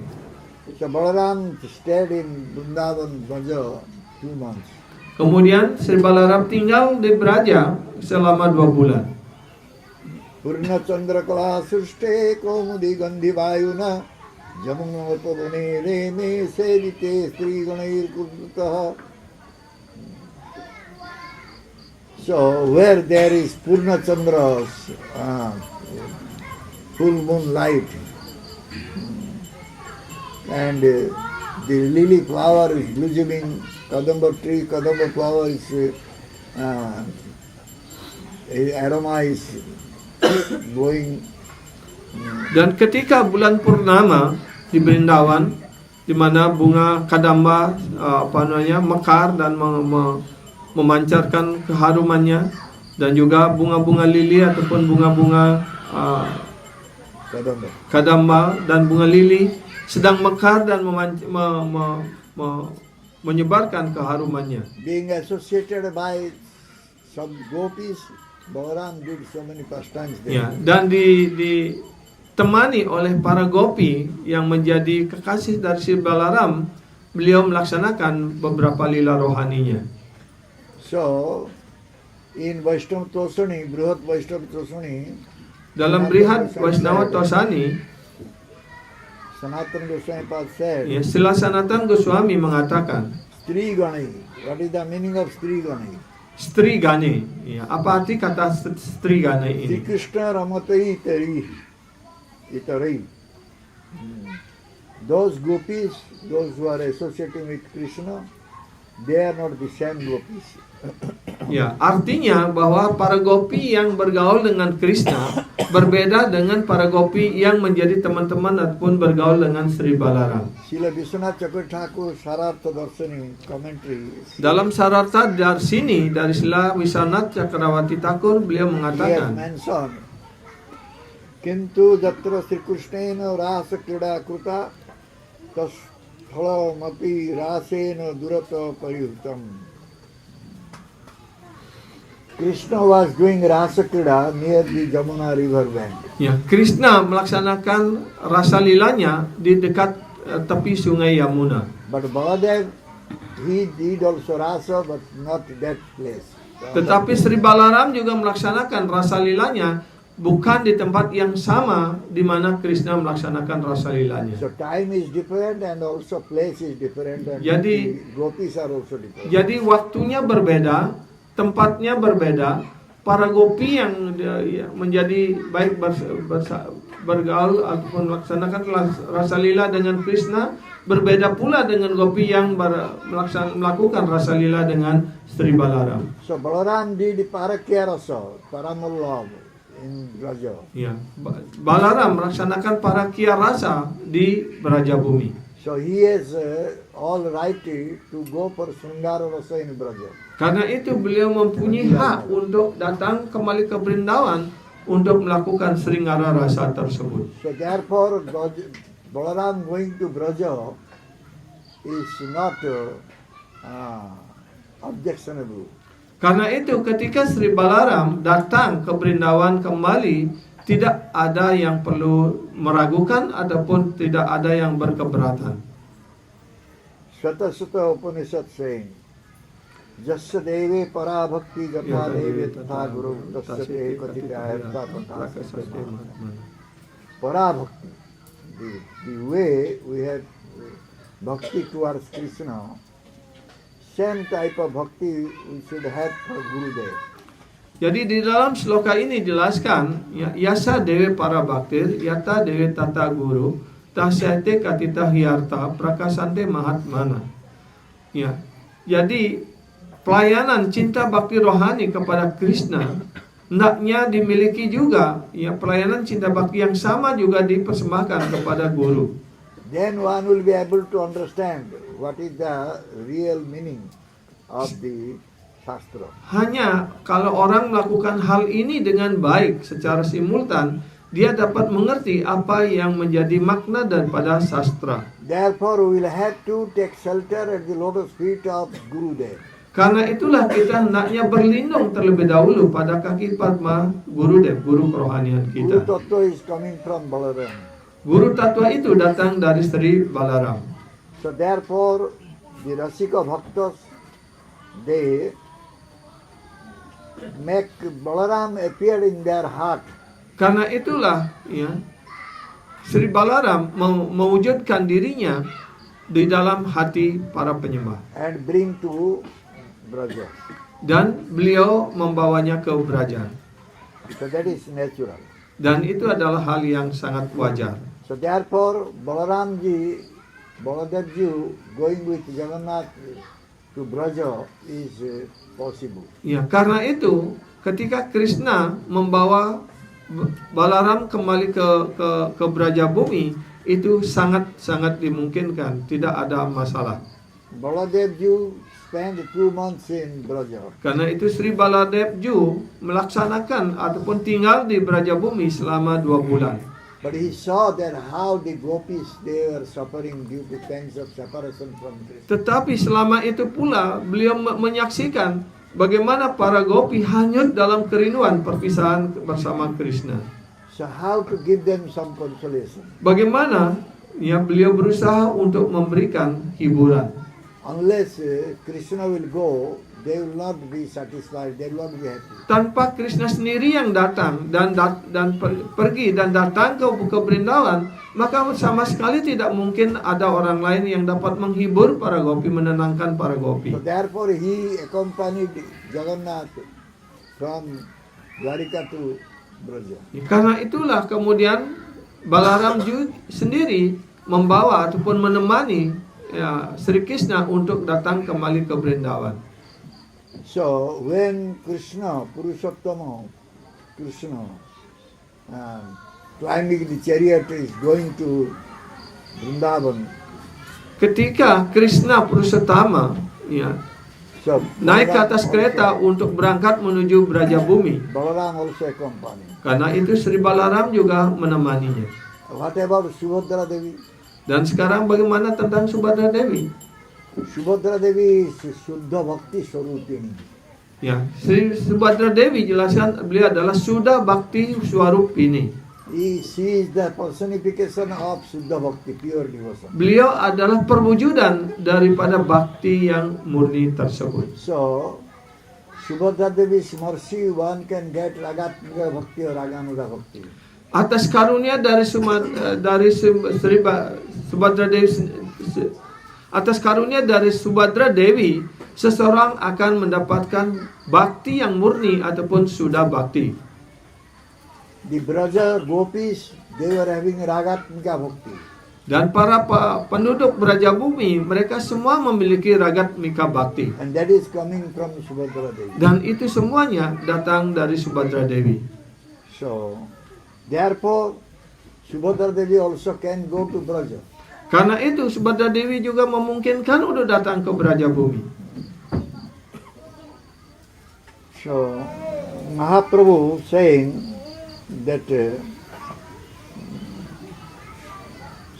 So Balaram stayed in Vrindavan Braja 2 months. Kemudian Sri Balaram tinggal di Braja selama 2 bulan. Purna Chandra Kala Srishte Kaumudi Gandhi Vayuna Jamuna Pavane Reme Sevite Sri Ganair Kurtaha. So where there is Purna Chandra's full moon light and the lily flower is blooming, Kadamba tree, Kadamba flower is aroma is blowing. Dan ketika bulan purnama di Brindavan, di mana bunga kadamba mekar dan memancarkan keharumannya, dan juga bunga-bunga lili ataupun bunga-bunga kadamba dan bunga lili sedang mekar dan menyebarkan keharumannya. Being associated by some gopis, Balaram did so many pastimes there. Ya, dan ditemani oleh para gopi yang menjadi kekasih dari Sri Balaram, beliau melaksanakan beberapa lila rohaninya. So, in Vaishnava Tosani, Brihat Vaishnava Tosani, Dalam Brihat Vaishnava Tosani, Sanatana Goswami Pad said, ya, Srila Sanatana Goswami mengatakan, Stri Gani. What is the meaning of Stri Gani? Stri Gane. Ya, apa arti kata Stri Gane Sri ini? Krishna Ramatai Itari. Those gopis, those who are associating with Krishna, they are not the same gopis. Ya, artinya bahwa para gopi yang bergaul dengan Krishna berbeda dengan para gopi yang menjadi teman-teman ataupun bergaul dengan Sri Balaram. Srila Vishwanath Chakravarti Thakur Sarartha Darsani commentary. Dalam Sarartha Darsini dari Srila Vishwanath Chakravarti Thakur, beliau He has mengatakan, mentioned, Kintu Jatra Sri Krishnena Rasa Krida Kruta Tas Phalam Api Rasena Durata Pariyutam. Krishna was doing Rasa Krida near the Jamuna river bank. ya, Krishna melaksanakan rasa lilanya di dekat tepi sungai Yamuna. But Baladev, he did also Rasa, but not that place. Tetapi Sri Balaram juga melaksanakan rasa lilanya bukan di tempat yang sama di mana Krishna melaksanakan rasa lilanya. So time is different and also place is different and Jadi- the gopis are also different. Jadi waktunya berbeda, tempatnya berbeda. Para gopi yang menjadi baik bergaul ataupun melaksanakan rasa lila dengan Krishna berbeda pula dengan gopi yang melakukan rasa lila dengan Sri Balaram. So Balaram did Parakya Rasa, Paramullah in Braja. Ya, Balaram melaksanakan parakya rasa di Braja Bumi. So he has all right to go for Sringara Rasa in Braja. Karena itu beliau mempunyai hak untuk datang kembali ke Brindavan untuk melakukan Sringara rasa tersebut. So therefore Balaram going to Braja is not objectionable. Karena itu ketika Sri Balaram datang ke Brindavan kembali, tidak ada yang perlu meragukan ataupun tidak ada yang berkeberatan. Shata Sutta Upanishad saying, Jasya deve para bhakti japa deve tatha guru tasya te katipayata tatha para bhakti. The way we have bhakti towards Krishna, same type of bhakti we should have for Gurudev. Jadi di dalam sloka ini dijelaskan, yasa dewe para bhaktir, yata dewe tata guru, tasyate katita hiyarta, prakasante mahatmana. Ya, jadi pelayanan cinta bakti rohani kepada Krishna hendaknya dimiliki juga, ya, pelayanan cinta bakti yang sama juga dipersembahkan kepada guru. Then one will be able to understand what is the real meaning of the Shastra. Hanya kalau orang melakukan hal ini dengan baik secara simultan, dia dapat mengerti apa yang menjadi makna daripada sastra. Therefore we will have to take shelter at the lotus feet of Gurudev. Karena itulah kita hendaknya berlindung terlebih dahulu pada kaki Padma Gurudev, guru kerohanian Guru kita. Tattva is coming from Balaram. Guru Tatwa itu datang dari Sri Balaram. So therefore the Rasika Bhaktas, they make Balaram appear in their heart. Karena itulah, ya, Sri Balaram mewujudkan dirinya di dalam hati para penyembah. And bring to Braja. Dan beliau membawanya ke Braja. So that is natural. Dan itu adalah hal yang sangat wajar. So therefore Balaramji, Baladevji going with Jagannath to Braja is possible. Ya, karena itu ketika Krishna membawa Balaram kembali ke Braja Bumi, itu sangat dimungkinkan, tidak ada masalah. Baladevji spent 2 months in Braja. Karena itu Sri Baladevju melaksanakan ataupun tinggal di Braja Bumi selama 2 bulan. But he saw that how the gopis they were suffering due to pangs of separation from Krishna. Tetapi selama itu pula beliau menyaksikan bagaimana para gopi hanyut dalam kerinduan perpisahan bersama Krishna. So how to give them some consolation? Bagaimana, ya, beliau berusaha untuk memberikan hiburan. Unless Krishna will go, they will not be satisfied, they will not be happy. Tanpa Krishna sendiri yang datang dan pergi dan datang ke Brindavan, maka sama sekali tidak mungkin ada orang lain yang dapat menghibur para gopi, menenangkan para gopi. So therefore he accompanied Jagannath from Dwarika to Braja. Karena itulah kemudian Balaram sendiri membawa ataupun menemani, ya, Sri Krishna untuk datang kembali ke Brindavan. So when Krishna, Purushottama, Krishna, climbing the chariot is going to Vrindavan. Ketika Krishna Purushottama, ya, So naik ke atas kereta untuk berangkat menuju Braja Bumi, Balaram also accompany. karena itu Sri Balaram juga menemaninya. What about Subhadra Devi? Dan sekarang bagaimana tentang Subhadra Dewi? Subhadra Devi is Shuddha Bhakti Swarupini. Ya, Sri Subhadra Dewi jelaskan beliau adalah Shuddha Bhakti Swarupini. She is the personification of Shuddha Bhakti, pure devotion. Beliau adalah perwujudan daripada bakti yang murni tersebut. So, Subhadra Devi's mercy, one can get Ragatmika Bhakti or Raganuga Bhakti. Atas karunia dari Subhadra Dewi, atas karunia dari Subhadra Dewi, seseorang akan mendapatkan bakti yang murni ataupun Shuddha Bhakti. The Braja Gopis, they were having Ragatmika Bhakti. Dan para penduduk Braja Bumi, mereka semua memiliki Ragatmika Bhakti. And that is coming from Subhadra Devi. Dan itu semuanya datang dari Subhadra Dewi. So, therefore, Subhadra Devi also can go to Braja. Karena itu Subhadra Dewi juga memungkinkan untuk datang ke Braja Bumi. So, Mahaprabhu saying that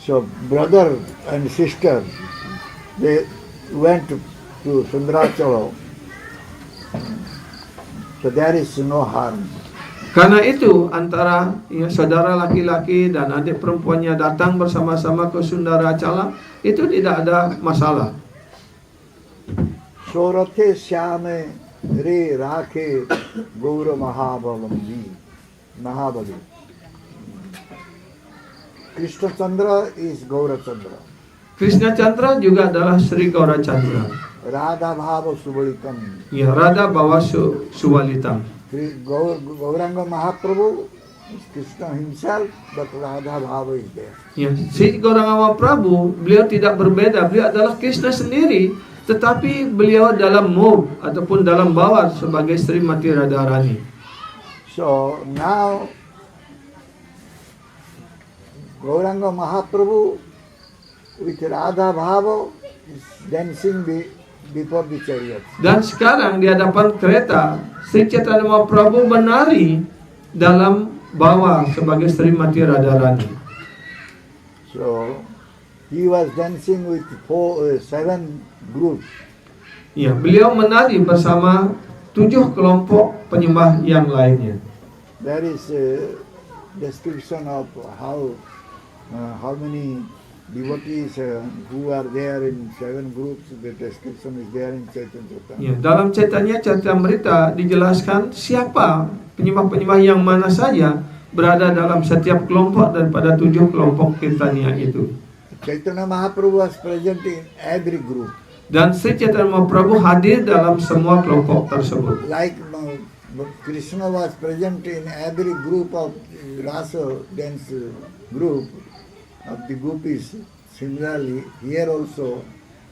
so brother and sister, they went to Sundarachala, so there is no harm. Karena itu antara, ya, saudara laki-laki dan adik perempuannya datang bersama-sama ke Sundaracala, itu tidak ada masalah. Sorate Syame Re Rakhe Gaura Mahabali. Krishna Chandra is Gaura Chandra. Krishna Chandra juga adalah Sri Gaura Chandra. Radha Bhava Subalitam. Ya, Radha Bawa Subalitam. Gauranga Mahaprabhu is Krishna himself, but Radha Bhava is there. Ya, Sri Gauranga Mahaprabhu, beliau tidak berbeda, beliau adalah Krishna sendiri, tetapi beliau dalam mode ataupun dalam bawah sebagai Srimati Radharani. So now Gauranga Mahaprabhu with Radha Bhava is dancing before the chariot. Dan sekarang di hadapan kereta, Sri Chaitanya Mahaprabhu menari dalam bawah sebagai Srimati Radharani. So he was dancing with 7 groups. Ya, beliau menari bersama 7 kelompok penyembah yang lainnya. There is a description of how many devotees who are there in 7 groups. The description is there in Chaitanya Charitamrita. Ya, dalam Chaitanya Charitamrita dijelaskan siapa penyembah-penyembah yang mana saja berada dalam setiap kelompok daripada 7 kelompok kirtania itu. Chaitanya Mahaprabhu was present in every group. Dan Sri Chaitanya Mahaprabhu hadir dalam semua kelompok tersebut. Like Krishna was present in every group of rasa dance group of the gopis. Similarly, here also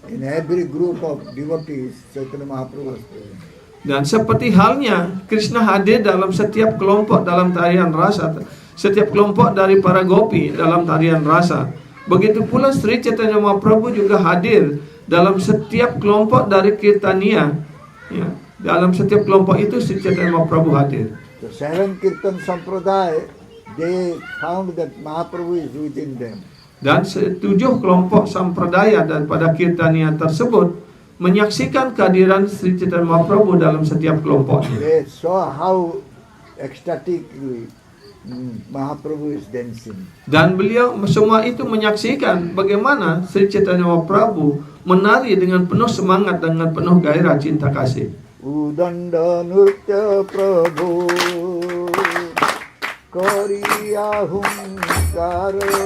in every group of devotees, Chaitanya Mahaprabhu was present. Dan seperti halnya Krishna hadir dalam setiap kelompok dalam tarian rasa, setiap kelompok dari para gopi dalam tarian rasa. Begitu pula Sri Chaitanya Mahaprabhu juga hadir dalam setiap kelompok dari kirtania. Ya, dalam setiap kelompok itu Sri Chaitanya Mahaprabhu hadir. The 7 Kirtan Sampradaya, they found that Mahaprabhu is within them. Dan 7 kelompok sampradaya daripada kirtania tersebut menyaksikan kehadiran Sri Chaitanya Mahaprabhu dalam setiap kelompoknya. They saw how ecstatically Mahaprabhu is dancing. Dan beliau semua itu menyaksikan bagaimana Sri Chaitanya Mahaprabhu menari dengan penuh semangat, dengan penuh gairah cinta kasih. Udanda Nurtya Prabhu Kariya Hunkara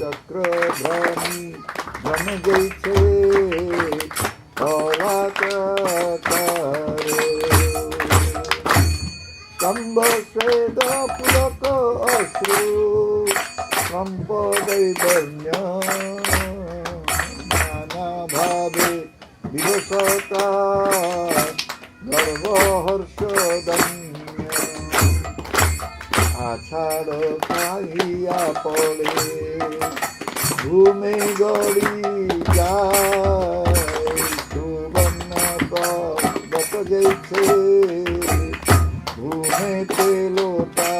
Chakradhani Jana Jaiche Avakatare Sambaseda Puraka Asru Sampadai Dharnya Nana Bhabe Vivasata Garva Harshadanya Achara Kaiya Pole Bhume Gori Jai Suvanata Bata Jaiche Bhume Telota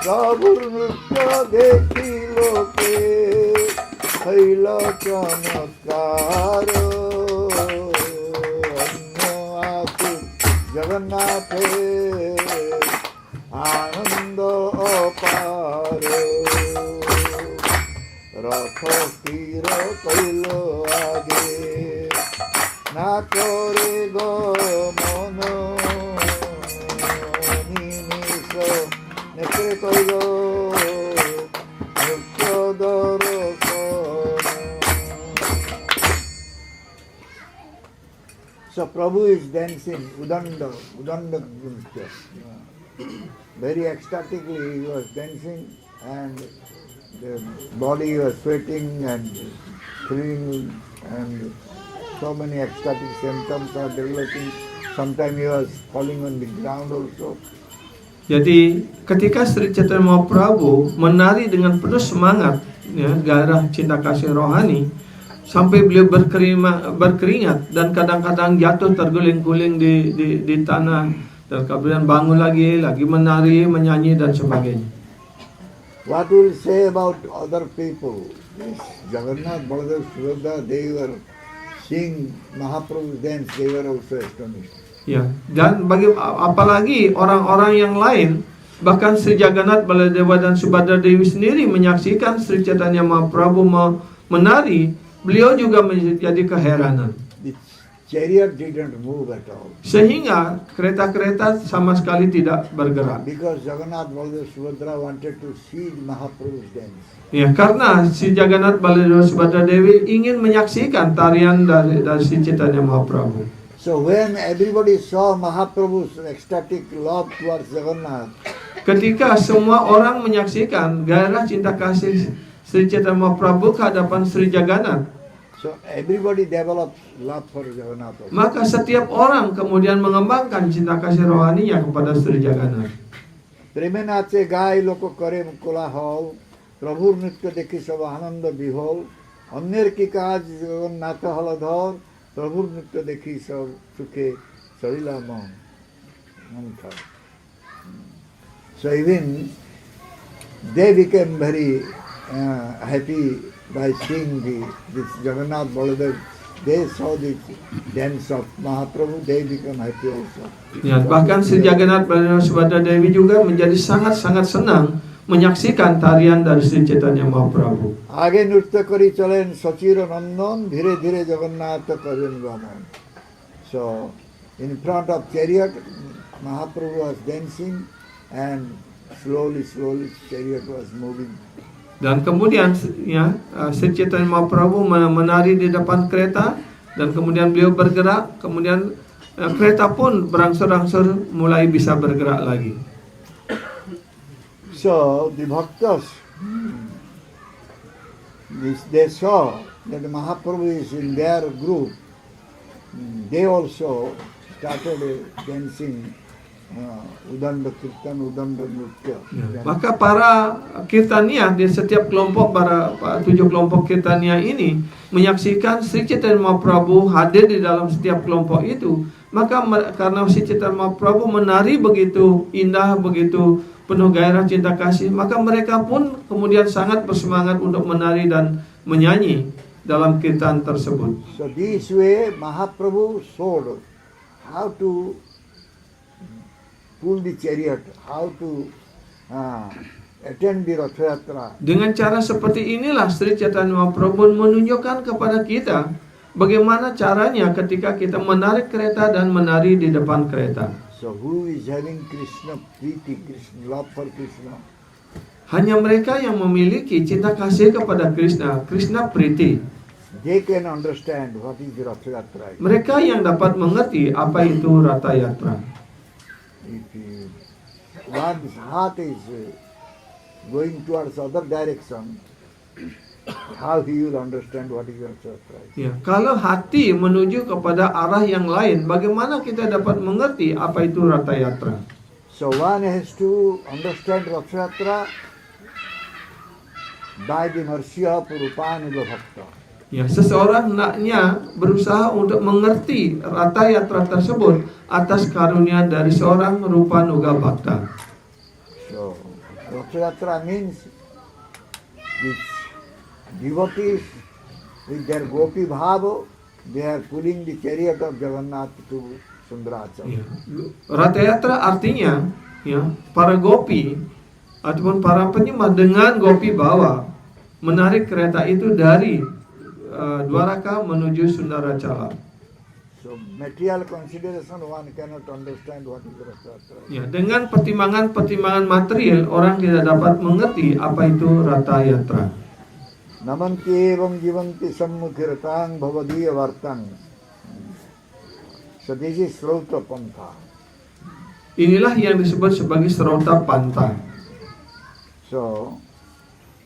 Prabhur Nritya Dekhi Loke Haila Chamatkar Anyo Aku Jagannathe Ananda Apar Ratha Kira Kailo Age Nakore Go Mono Nimiso Nekre Kailo Mukyadara So Prabhu is dancing, Udanda Nritya. Very ecstatically he was dancing and the body was sweating and thrilling and so many ecstatic symptoms are developing. Sometimes he was falling on the ground also. Jadi ketika Sri Chaitanya Mahaprabhu menari dengan penuh semangat, ya, gairah cinta kasih rohani, sampai beliau berkeringat dan kadang-kadang jatuh terguling-guling di tanah, dan kemudian bangun lagi menari, menyanyi dan sebagainya. What will say about other people? Yes, Jagannath, Baladev, Subhadra, they were seeing Mahaprabhu dance, they were also astonished. Ya, dan apalagi orang-orang yang lain, bahkan Sri Jagannath, Baladewa dan Subhadra Dewi sendiri menyaksikan Sri Chaitanya Mahaprabhu menari, beliau juga menjadi keheranan. The chariot didn't move at all. Sehingga kereta-kereta sama sekali tidak bergerak. Because Jagannath Baladev Subhadra wanted to see Mahaprabhu's dance. Ya, karena si Jagannath Baladewa Subhadra Dewi ingin menyaksikan tarian dari si Chaitanya Mahaprabhu. So when everybody saw Mahaprabhu's ecstatic love towards Jagannath, Ketika semua orang menyaksikan gairah cinta kasih Sri Chaitanya Mahaprabhu ke hadapan Sri Jagannath, so everybody develops love for Jagannath also. maka setiap orang kemudian mengembangkan cinta kasih rohaninya kepada Sri Jagannath. প্রেমে নাচে গায়ে লোক করে কোলাহল, প্রভুর নৃত্য দেখি সব আনন্দ বিহল, অন্যের কি কাজ জগন্নাথ হলধর, প্রভুর নৃত্য দেখি সব সুখে চলিলা মন মন্থর. So even they became very happy by seeing this Jagannath Baladev. They saw the dance of Mahaprabhu, they become happy also. Ya, bahkan Sri Jagannath Baladewa Subhadra Dewi juga menjadi sangat-sangat senang menyaksikan tarian dari Sri Chaitanya Mahaprabhu. আগে নৃত্য করি চলেন সচির নন্দন, ধীরে ধীরে জগন্নাথ করেন গমন. So in front of chariot, Mahaprabhu was dancing and slowly chariot was moving. Dan kemudian ya Sri Chaitanya Mahaprabhu menari di depan kereta dan kemudian beliau bergerak, kemudian kereta pun berangsur-angsur mulai bisa bergerak lagi. So the bhaktas, they saw that Mahaprabhu is in their group. They also started dancing Udanda Kirtan, Udanda Nritya. Maka para kirtania di setiap kelompok, para 7 kelompok kirtania ini menyaksikan Sri Chaitanya Mahaprabhu hadir di dalam setiap kelompok itu. Maka karena Sri Chaitanya Mahaprabhu menari begitu indah, begitu penuh gairah cinta kasih, maka mereka pun kemudian sangat bersemangat untuk menari dan menyanyi dalam kirtan tersebut. So this way Mahaprabhu showed how to pull the chariot, how to attend the Ratha Yatra. Dengan cara seperti inilah Sri Chaitanya Mahaprabhu menunjukkan kepada kita bagaimana caranya ketika kita menarik kereta dan menari di depan kereta. So who is having Krishna Priti, Krishna love for Krishna? Hanya mereka yang memiliki cinta kasih kepada Krishna, Krishna Priti. They can understand what is Ratha Yatra. Mereka yang dapat mengerti apa itu Ratha Yatra. If one's heart is going towards other direction, how he will understand what is Ratha Yatra? Ya, kalau hati menuju kepada arah yang lain, bagaimana kita dapat mengerti apa itu Ratha Yatra? So one has to understand Ratha Yatra by the mercy of Rupanuga Bhakta. Ya, seseorang hendaknya berusaha untuk mengerti Ratha Yatra tersebut atas karunia dari seorang Rupanuga Bhakta. So Ratha Yatra means these devotees with their gopi bhava, they are pulling the chariot of Jagannath to Sundarachala. Ya. Ratha Yatra artinya ya, para gopi ataupun para penyembah dengan gopi bawa menarik kereta itu dari Dwaraka menuju Sundarachala. So material consideration one cannot understand what is Ratha Yatra. Ya, dengan pertimbangan material orang tidak dapat mengerti apa itu Ratha Yatra. Namanti evam jivanti sammukhiratang bhavadiya vartang. So this is Srauta Pantha. Inilah yang disebut sebagai Srauta Pantha. So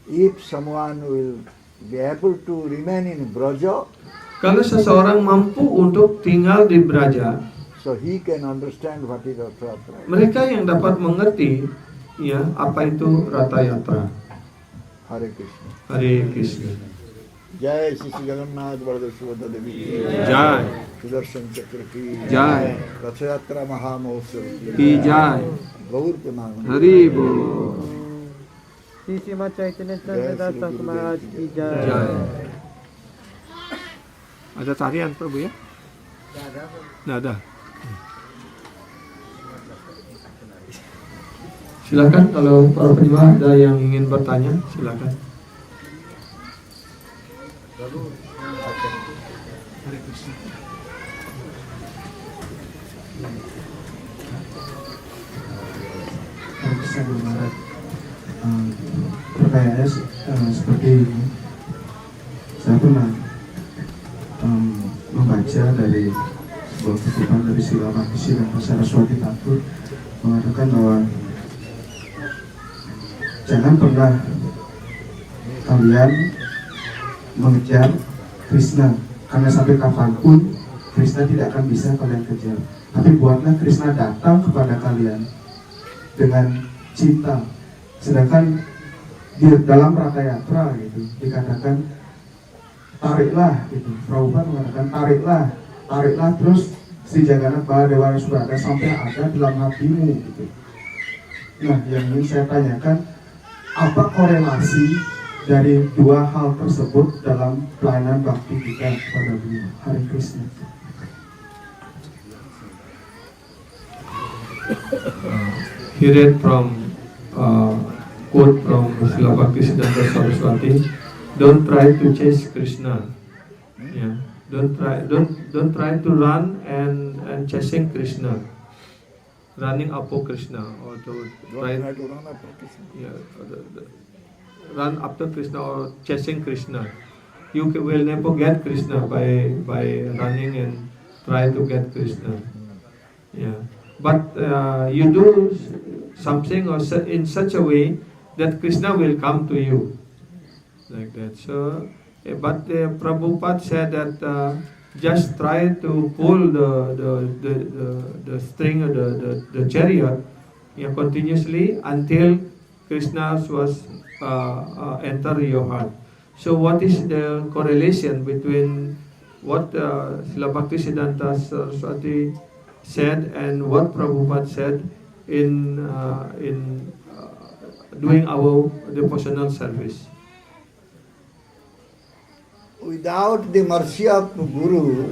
if someone will be able to remain in Braja, Kalau seseorang mampu untuk tinggal di Braja, so he can understand what is Ratha Yatra. mereka yang dapat mengerti ya apa itu Ratha Yatra. Hare Krishna. Hare Krishna. Jai Shri Jagannath Baladev Subhadra Devi ki Jai. Sudarshan Chakra ki Jai. Ratha Yatra Maha Mahotsav Ki Jai. Gaur Pranam. Hari Bol. Shri श्रीमद् चैतन्य जय श्री दास गुरुदेव महाराज की की जय। जय। Jai. Ada tarian Prabu ya? Nggak ada. Silakan kalau para penyembah ada yang ingin bertanya, silakan. Saya berharap pertanyaannya seperti ini. Saya pernah membaca dari sebuah kutipan dari Sila Bhaktisiddhanta dan Saraswati Thakur mengatakan bahwa jangan pernah kalian mengejar Krishna, karena sampai kapanpun Krishna tidak akan bisa kalian kejar. Tapi buatlah Krishna datang kepada kalian dengan cinta. Sedangkan di dalam Ratha Yatra gitu dikatakan tariklah gitu. Prabhupada mengatakan tariklah terus Sri Jagannath Baladewara Subrata sampai ada dalam hatimu gitu. Nah, yang ingin saya tanyakan, apa korelasi dari dua hal tersebut dalam pelayanan bakti kita kepada beliau? Hare Krishna. He read from quote from Srila Bhaktisiddhanta Saraswati. Don't try to chase Krishna. Yeah. Don't try to run and chasing Krishna. Running after Krishna or to try to run after Krishna. Yeah, run after Krishna or chasing Krishna. You will never get Krishna by running and try to get Krishna. Yeah. But you do something or in such a way that Krishna will come to you, like that. So, but Prabhupada said that just try to pull the string of the chariot, continuously until Krishna was enter your heart. So, what is the correlation between what Srila Bhaktisiddhanta Saraswati said and what Prabhupada said in doing our devotional service? Without the mercy of Guru,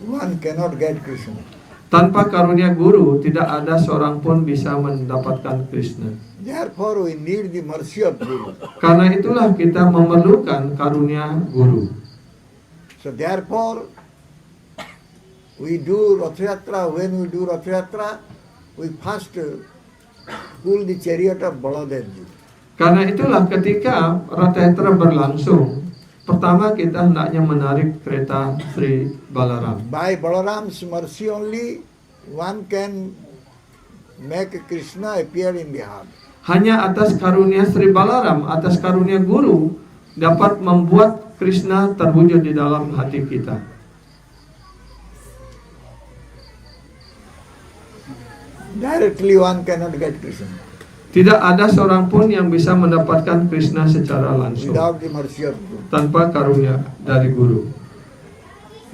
one cannot get Krishna. Tanpa karunia guru, tidak ada seorang pun bisa mendapatkan Krishna. Therefore, we need the mercy of Guru. Karena itulah kita memerlukan karunia guru. So therefore, we do Rath Yatra. When we do Rath Yatra, we first pull the chariot of Baladevji. Karena itulah ketika Ratha Yatra berlangsung, pertama kita hendaknya menarik kereta Sri Balaram. By Balaram's mercy only, one can make Krishna appear in the heart. Hanya atas karunia Sri Balaram, atas karunia guru, dapat membuat Krishna terwujud di dalam hati kita. Directly one cannot get Krishna. Tidak ada seorang pun yang bisa mendapatkan Krishna secara langsung Without the mercy of Guru. tanpa karunia dari guru.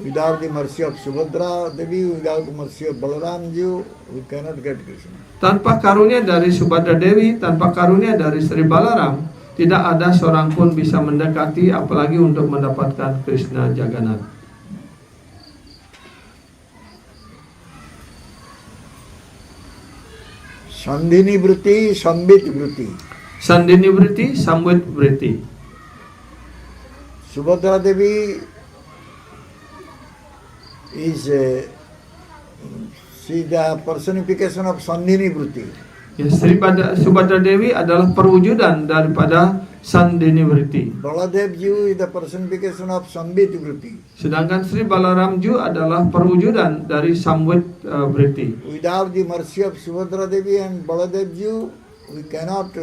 Without the mercy of Subhadra Devi, without the mercy of Balaramji, we cannot get Krishna. Tanpa karunia dari Subhadra Dewi, tanpa karunia dari Sri Balaram, tidak ada seorang pun bisa mendekati, apalagi untuk mendapatkan Krishna Jagannath. Sandhini Vritti, Sambit Vritti. Sandini Vritti, Samvit Vritti. Subhadra Devi is she the personification of Sandhini Vritti. Ya, Subhadra Dewi adalah perwujudan daripada Sandini Vritti. Baladevji is the personification of Sambit Vritti. Sedangkan Sri Balaramju adalah perwujudan dari Samvit Vritti. Without the mercy of Subhadra Devi and Baladevji, we cannot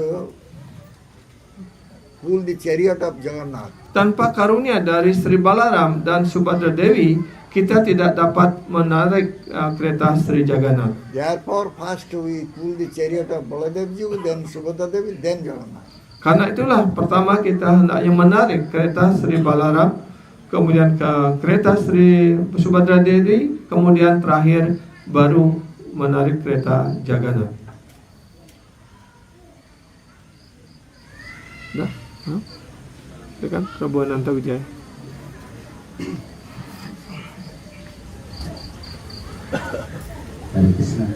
pull the chariot of Jagannath. Tanpa karunia dari Sri Balaram dan Subhadra Dewi, kita tidak dapat menarik kereta Sri Jagannath. Therefore, first we pull the chariot of Baladevji, then Subhadra Devi, then Jagannath. Karena itulah pertama kita hendaknya menarik kereta Sri Balaram, kemudian ke kereta Sri Subhadra Devi, kemudian terakhir baru menarik kereta Jagannath. Nah, itu kan Prabu Ananta Wijaya. Hare Krishna.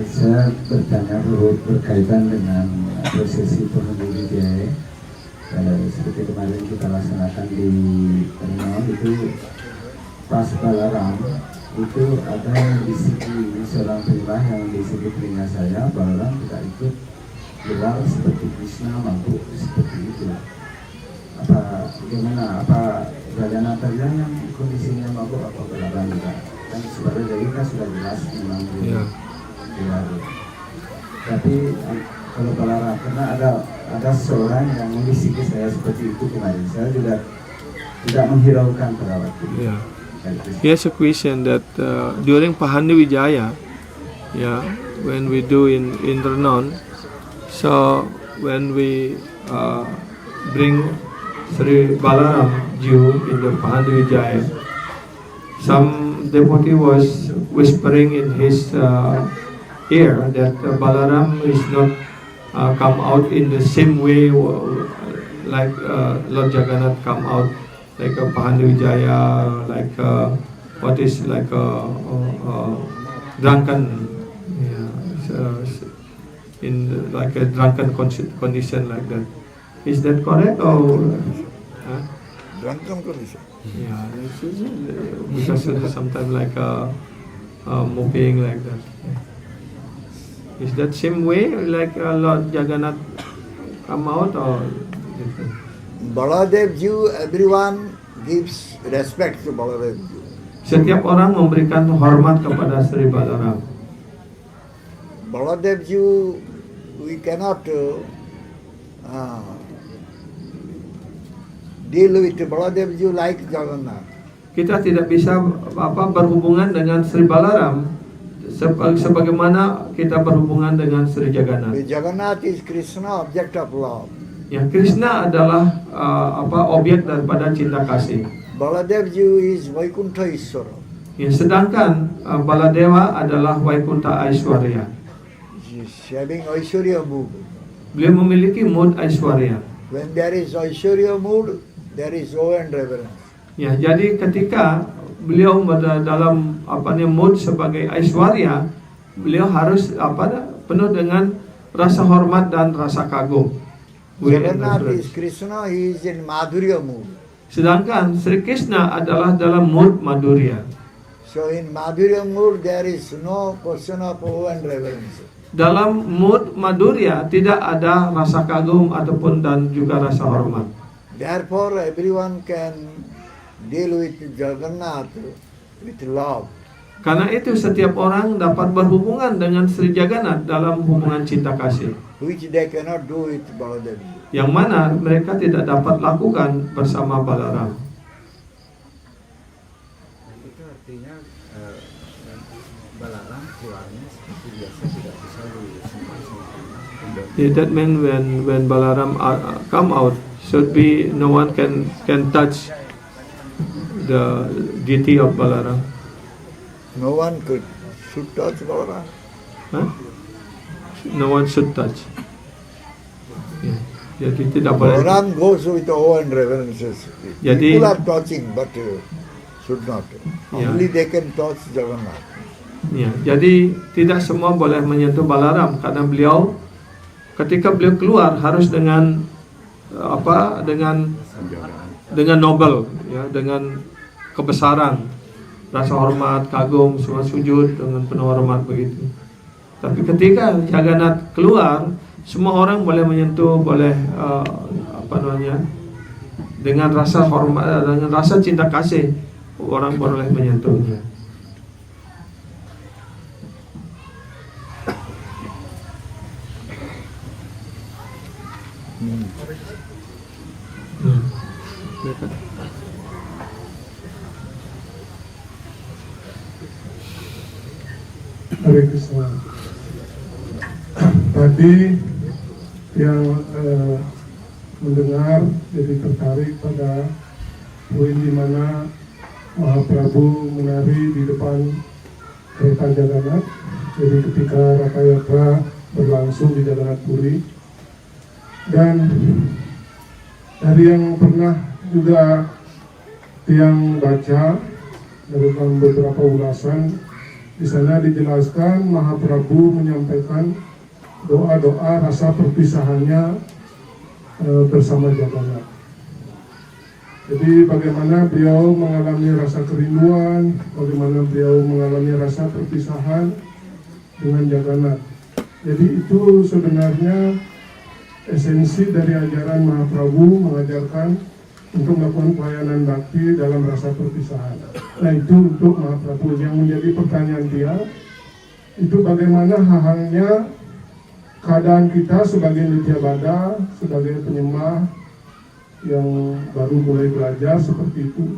Saya bertanya berkaitan dengan prosesi Purnamidaya. seperti kemarin kita laksanakan di Terminal itu pas Balaram itu ada yang disiki seorang pria yang disiki telinga saya, Balaram tidak ikut gelar seperti Krishna mampu seperti itu. Apa gimana? Apa Gaganatanya yang kondisinya mabuk apa Balaram juga? Kan sebagai jadi kan sudah jelas memang dia. Tapi kalau Balaram karena ada seorang yang membisiki saya seperti itu kemarin, saya juga tidak menghiraukan pada waktu itu. Yeah. Here's a question that during Pahandi Wijaya, yeah, when we do in Renon, so when we bring Sri Balaram Jew in the Pahandi Wijaya, some devotee was whispering in his ear that Balaram is not come out in the same way like Lord Jagannath come out. Like a Pahandi Wijaya, like what is like a drunken, in like a drunken condition like that. Is that correct or? Drunken condition. Yeah, because sometimes like moping like that. Is that same way like Lord Jagannath come out or different? Baladev Jew, everyone gives respect to Baladev Jew. Setiap orang memberikan hormat kepada Sri Balaram. Baladev Jew, we cannot deal with Baladev Jew like Jagannath. Kita tidak bisa berhubungan dengan Sri Balaram sebagaimana kita berhubungan dengan Sri Jagannath. Jagannath is Krishna, object of love. Ya, Krishna adalah objek daripada cinta kasih. Baladev Jew is Vaikuntha Ishvara. Ya, sedangkan Baladewa adalah Vaikuntha Aishwarya. He is having Aishwarya mood. Beliau memiliki mood Aishwarya. When there is Aishwarya mood, there is awe and reverence. Ya, jadi ketika beliau dalam mood sebagai Aishwarya, beliau harus penuh dengan rasa hormat dan rasa kagum. Jagannath is Krishna, he is in Madhurya mood. Sedangkan Sri Krishna adalah dalam mood Madhurya. So in Madhurya mood there is no question of awe and reverence. Dalam mood Madhurya tidak ada rasa kagum ataupun dan juga rasa hormat. Therefore everyone can deal with Jagannath with love. Karena itu setiap orang dapat berhubungan dengan Sri Jagannath dalam hubungan cinta kasih. Which they cannot do with Baladev. Yang mana mereka tidak dapat lakukan bersama Balaram. Itu artinya Balaram keluarnya seperti biasa tidak bisa disentuh sama. That means when Balaram come out, should be no one can touch the deity of Balaram. No one should touch Balaram. Huh? No one should touch. Yeah. Jadi tidak boleh. Balaram goes with awe and reverences. Jadi- People are touching, but should not. Yeah. Only they can touch Jagannath. Ya, jadi tidak semua boleh menyentuh Balaram karena beliau ketika beliau keluar harus dengan dengan nobel, ya, dengan kebesaran, rasa hormat, kagum, semua sujud dengan penuh hormat begitu. Tapi ketika Jagannath keluar, semua orang boleh menyentuh, boleh dengan rasa hormat, dengan rasa cinta kasih, orang boleh menyentuhnya. Hare Krishna. Tadi yang mendengar jadi tertarik pada poin di mana Mahaprabhu menari di depan kereta Jagannath. Jadi ketika Raka Yatra berlangsung di Jagannath Puri, dan dari yang pernah juga yang baca dalam beberapa ulasan, di sana dijelaskan Mahaprabhu menyampaikan doa-doa rasa perpisahannya bersama Jagannath. Jadi bagaimana beliau mengalami rasa kerinduan, bagaimana beliau mengalami rasa perpisahan dengan Jagannath. Jadi itu sebenarnya esensi dari ajaran Mahaprabhu, mengajarkan untuk melakukan pelayanan bakti dalam rasa perpisahan. Nah itu untuk Mahaprabhu. Yang menjadi pertanyaan dia, itu bagaimana halnya keadaan kita sebagai Nityabada, sebagai penyembah yang baru mulai belajar seperti itu.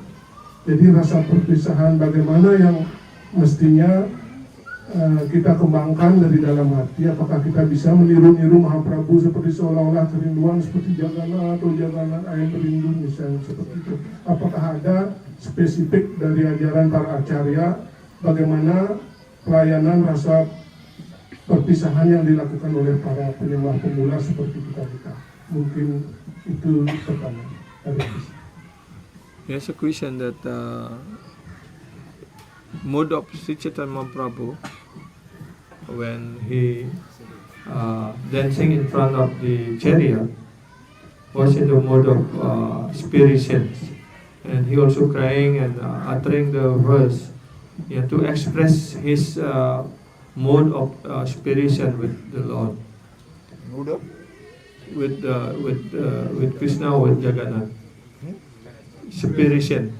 Jadi rasa perpisahan bagaimana yang mestinya kita kembangkan dari dalam hati. Apakah kita bisa meniru-niru Mahaprabhu seperti seolah-olah kerinduan seperti Jagannath atau Jagannath ayam perindu misalnya seperti itu. Apakah ada spesifik dari ajaran para acarya bagaimana pelayanan rasa perpisahan yang dilakukan oleh para penyembah pemula seperti kita. Mungkin itu pertanyaan. Here's a question that mode of Sri Chaitanya Mahaprabhu when he dancing in front of the chariot was in the mode of spirations, and he also crying and uttering the verse to express his mode of spiration with the Lord, with Krishna, with Jagannath. Spiration,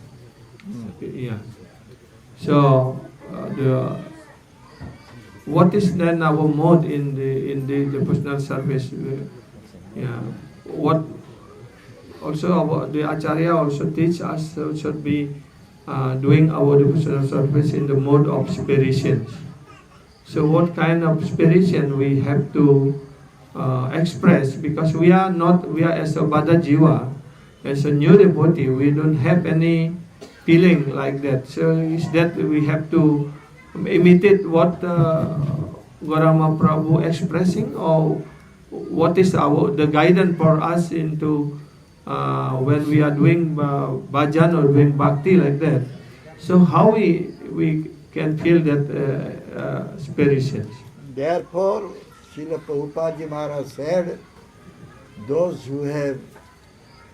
yeah. So what is then our mode in the devotional service? Yeah. What also the Acharya also teach us should be doing our devotional service in the mode of spiration. So what kind of spiration we have to express, because we are as a Bada Jiva, as a new devotee, we don't have any feeling like that. So is that we have to imitate what Gauranga Prabhu expressing, or what is the guidance for us into when we are doing bhajan or doing bhakti like that? So how we can feel that spiration? Therefore, Srila Prabhupada Ji Maharaj said, those who have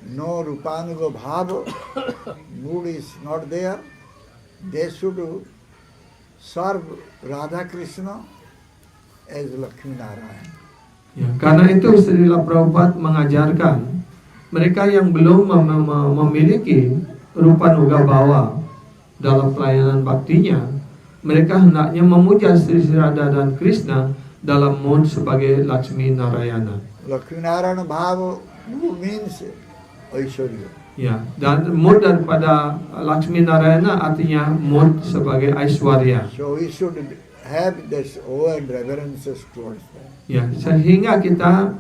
no Rupanuga Bhava, mood is not there, they should serve Radha Krishna as Lakshmi Narayan. Ya, karena itu Srila Prabhupada mengajarkan mereka yang belum memiliki Rupanuga Bhava dalam pelayanan baktinya, mereka hendaknya memuja Sri Radha dan Krishna dalam mood sebagai Lakshmi Narayana. Lakshmi Narayana Bhava means Aishwarya. Ya, dan mood daripada Lakshmi Narayana artinya mood sebagai Aishwarya. So we should have this awe and reverences towards them. Ya, sehingga kita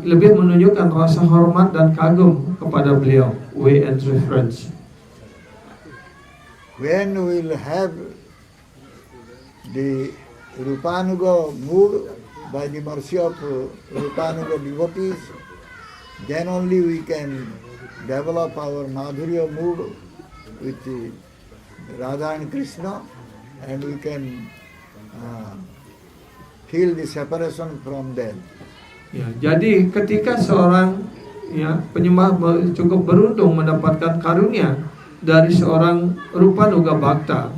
lebih menunjukkan rasa hormat dan kagum kepada beliau, way and reverence. When we will have the Rupanuga mood by the mercy of Rupanuga devotees, then only we can develop our Madhurya mood with Radha and Krishna, and we can feel the separation from them. Ya, jadi ketika seorang penyembah cukup beruntung mendapatkan karunia dari seorang Rupanuga Bhakta,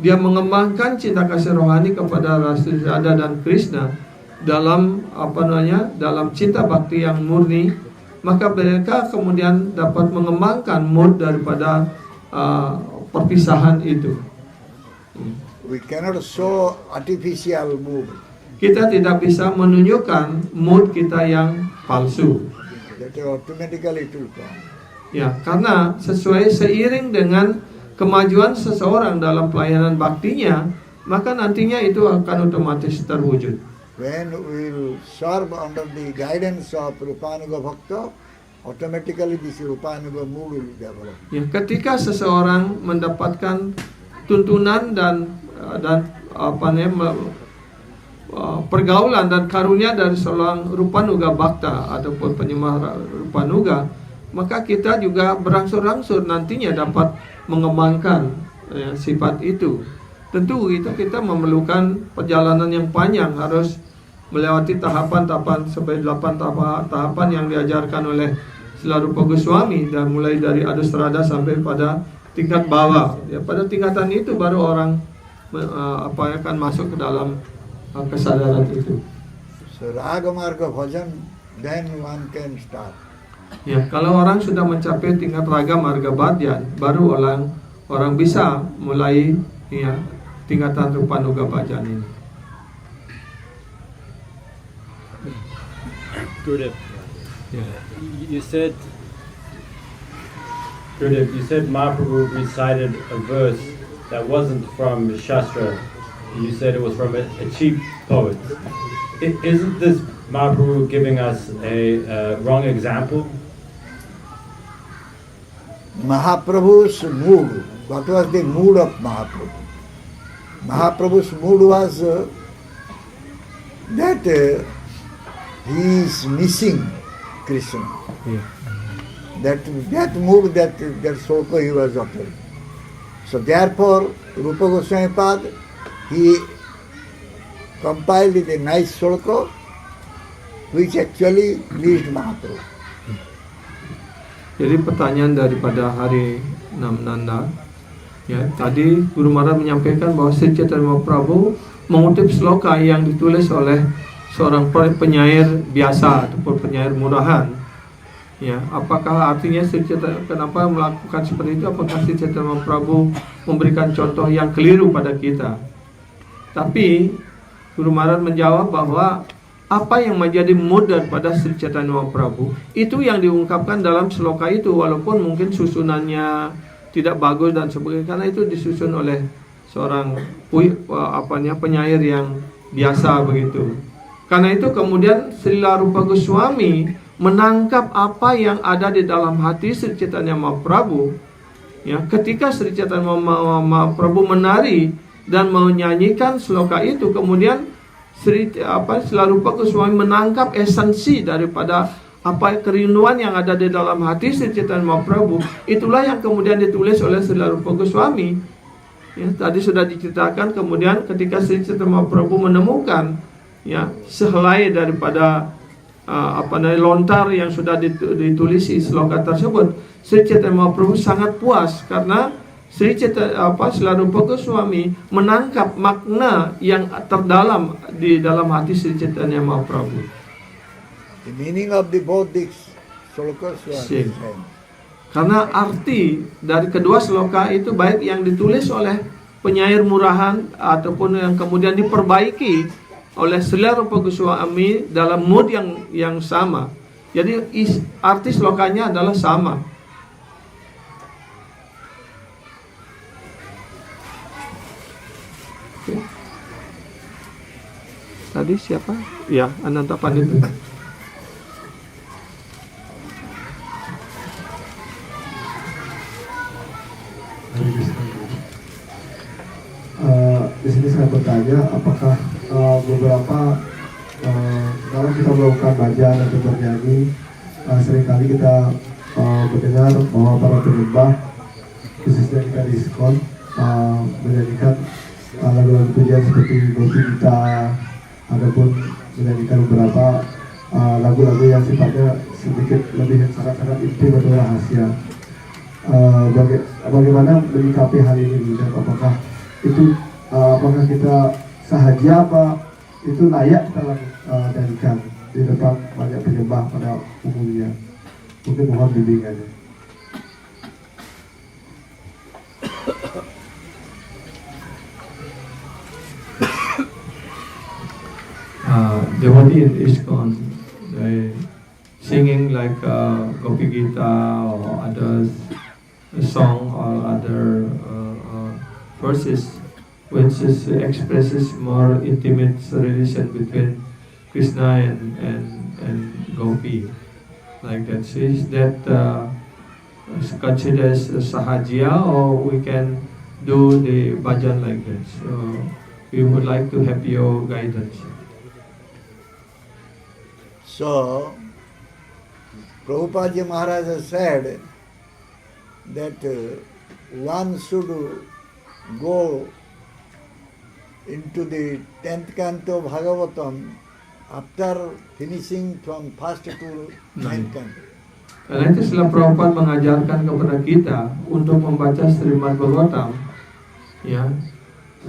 dia mengembangkan cinta kasih rohani kepada Rasa Radha dan Krishna dalam dalam cinta bakti yang murni, maka mereka kemudian dapat mengembangkan mood daripada perpisahan itu. We cannot show artificial mood. Kita tidak bisa menunjukkan mood kita yang palsu. That automatically it will come. Ya, karena seiring dengan kemajuan seseorang dalam pelayanan baktinya, maka nantinya itu akan otomatis terwujud. When we will serve under the guidance of Rupanuga Bhakta, automatically this Rupanuga mood will develop. Ya, ketika seseorang mendapatkan tuntunan dan pergaulan dan karunia dari seorang Rupanuga Bhakta ataupun penyembah Rupanuga, maka kita juga berangsur-angsur nantinya dapat mengembangkan sifat itu. Tentu itu kita memerlukan perjalanan yang panjang, harus melewati tahapan-tahapan sampai 8 tahapan yang diajarkan oleh Srila Rupa Goswami, dan mulai dari Adusrada sampai pada tingkat bawah. Ya, pada tingkatan itu baru orang akan masuk ke dalam kesadaran itu. So Raga Marga Bhajan, then one can start. Ya, kalau orang sudah mencapai tingkat Raga Marga Bhajan, baru orang bisa mulai ya tingkatan Rupanuga Bhajan ini. Gurudev, Ya. you said Gurudev, you said Mahaprabhu recited a verse that wasn't from Shastra. You said it was from a cheap poet. Isn't this Mahaprabhu giving us a wrong example? Mahaprabhu's mood, what was the mood of Mahaprabhu? Mahaprabhu's mood was that he is missing Krishna. Yeah. That mood, that sloka he was offering. So therefore, Rupa Goswami Pad, he compiled a nice sloka which actually pleased Mahaprabhu. Jadi pertanyaan daripada Hari Namnanda, ya tadi Guru Maharaj menyampaikan bahwa Sri Chaitanya Mahaprabhu mengutip sloka yang ditulis oleh seorang penyair biasa ataupun penyair murahan. Ya, apakah artinya Sri Chaitanya kenapa melakukan seperti itu? Apakah Sri Chaitanya Mahaprabhu memberikan contoh yang keliru pada kita? Tapi Guru Maharaj menjawab bahwa apa yang menjadi mood daripada Sri Chaitanya Mahaprabhu itu yang diungkapkan dalam sloka itu, walaupun mungkin susunannya tidak bagus dan sebagainya, karena itu disusun oleh seorang penyair yang biasa begitu. Karena itu kemudian Srila Rupa Goswami menangkap apa yang ada di dalam hati Sri Chaitanya Mahaprabhu. Ya, ketika Sri Chaitanya Mahaprabhu menari dan menyanyikan sloka itu, kemudian Srila Rupa Goswami menangkap esensi daripada kerinduan yang ada di dalam hati Sri Chaitanya Mahaprabhu. Itulah yang kemudian ditulis oleh Srila Rupa Goswami. Ya, tadi sudah diceritakan, kemudian ketika Sri Chaitanya Mahaprabhu menemukan ya sehelai daripada lontar yang sudah ditulisi sloka tersebut, Sri Chaitanya Mahaprabhu sangat puas karena Srila Rupa Goswami menangkap makna yang terdalam di dalam hati Sri Chaitanya Mahaprabhu. The meaning of the both these slokas was the Same. same. Karena arti dari kedua sloka itu baik yang ditulis oleh penyair murahan ataupun yang kemudian diperbaiki oleh Srila Rupa Goswami dalam mood yang sama. Jadi arti slokanya adalah sama. Oke. Tadi siapa? Ya, Ananta Pandit. Di sini saya bertanya, apakah beberapa kalau kita melakukan bacaan atau bernyanyi, seringkali kita mendengar bahwa para penyembah, khususnya kita di ISKCON, menyanyikan lagu-lagu pujian seperti Bhakti Gita, ataupun menyanyikan beberapa lagu-lagu yang sifatnya sedikit lebih sangat-sangat intim atau rahasia. Bagaimana menyikapi hal ini, dan apakah itu apakah kita sahaja, apa itu layak kita nyanyikan di depan banyak penyembah pada umumnya? Mungkin mohon bimbingannya. Devotee in ISKCON, they singing like Gopi Gita or others song or other verses which expresses more intimate relation between Krishna and Gopi, like that. So is that considered as sahaja, or we can do the bhajan like that? So we would like to have your guidance. So, Prabhupada Ji Maharaj has said that one should go into the 10th canto of Bhagavatam after finishing from first to ninth canto. Karena itu setelah Prabhupada mengajarkan kepada kita untuk membaca Srimad Bhagavatam, ya,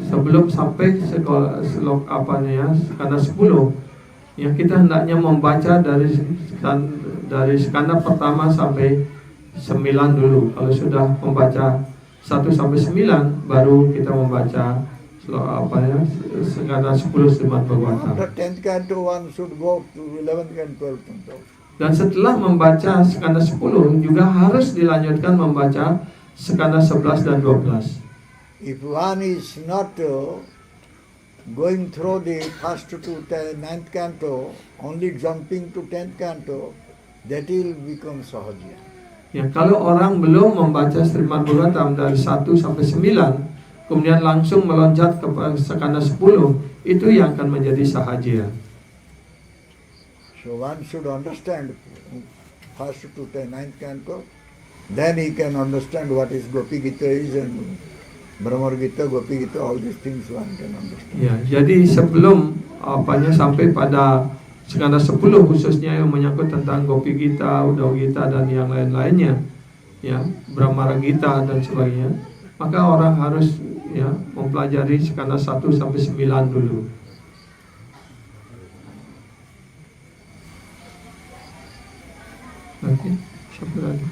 sebelum sampai sekolah selok apanya skanda 10, ya kita hendaknya membaca dari skanda pertama sampai 9 dulu. Kalau sudah membaca 1 sampai 9, baru kita membaca skanda 10 Srimad Bhagavatam. After 10th canto, one should go to 11th and 12th canto. Dan setelah membaca skanda 10 juga harus dilanjutkan membaca skanda 11 dan 12. If one is not going through the first to 9th canto, only jumping to 10th canto, that will become sahaja. Ya, kalau orang belum membaca Srimad Bhagavatam dari 1 sampai 9, kemudian langsung meloncat ke skanda 10, itu yang akan menjadi sahaja. So one should understand first to 9th canto, then he can understand what is Gopi Gita is and Brahmar Gita, Gopi Gita, all these things one can understand. Ya, jadi sebelum sampai pada skanda 10 khususnya yang menyangkut tentang Gopi Gita, Uddhava Gita dan yang lain-lainnya, ya, Brahmara Gita dan sebagainya, maka orang harus ya mempelajari skanda 1 sampai 9 dulu. Oke, siapa lagi?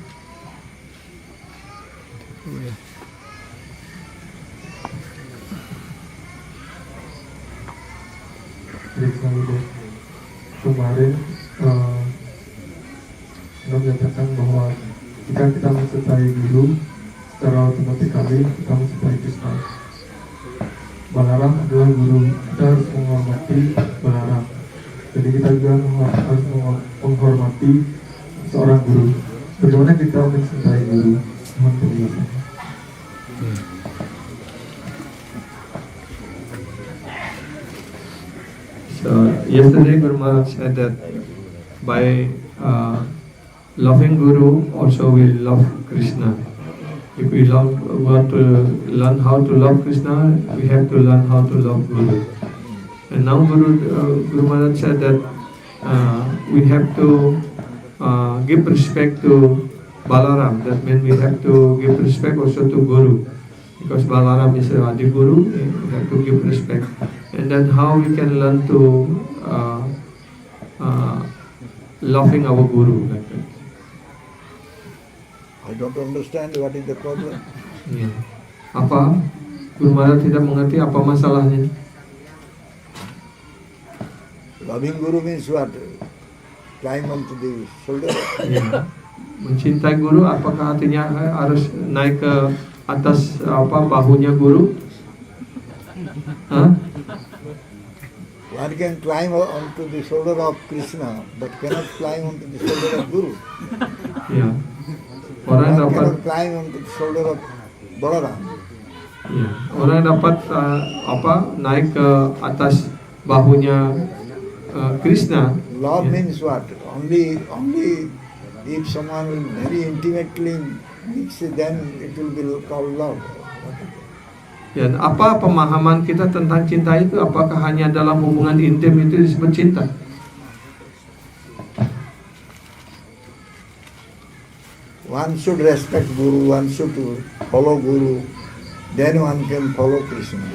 Kemarin menyatakan bahwa kita mencintai guru, secara otomatis kita mencintai Krishna. Balaram adalah guru, kita harus menghormati Balaram. Jadi kita juga harus menghormati seorang guru. Bagaimana kita mencintai guru? Mohon penjelasannya. So yesterday Guru Maharaj said that by loving Guru also we love Krishna. If we want to learn how to love Krishna, we have to learn how to love Guru. And now Guru Maharaj said that we have to give respect to Balaram. That means we have to give respect also to Guru. Because Balaram is Adi Guru, we have to give respect. And then how we can learn to loving our Guru like that. I don't understand what is the problem. Ya. Apa? Guru Maharaj tidak mengerti apa masalahnya. Loving Guru means what? Climb onto the shoulder. Ya. Mencintai Guru, apakah artinya harus naik ke atas bahunya Guru? Hah? One can climb onto the shoulder of Krishna, but cannot climb onto the shoulder of Guru. Ya. Orang One dapat cannot climb onto the shoulder of Balaram. ya. Orang dapat naik ke atas bahunya Krishna. Love Ya. means what? Only if someone will very intimately mix it, then it will be called love. Dan apa pemahaman kita tentang cinta itu? Apakah hanya dalam hubungan intim itu disebut cinta? One should respect Guru, one should follow Guru, then one can follow Krishna.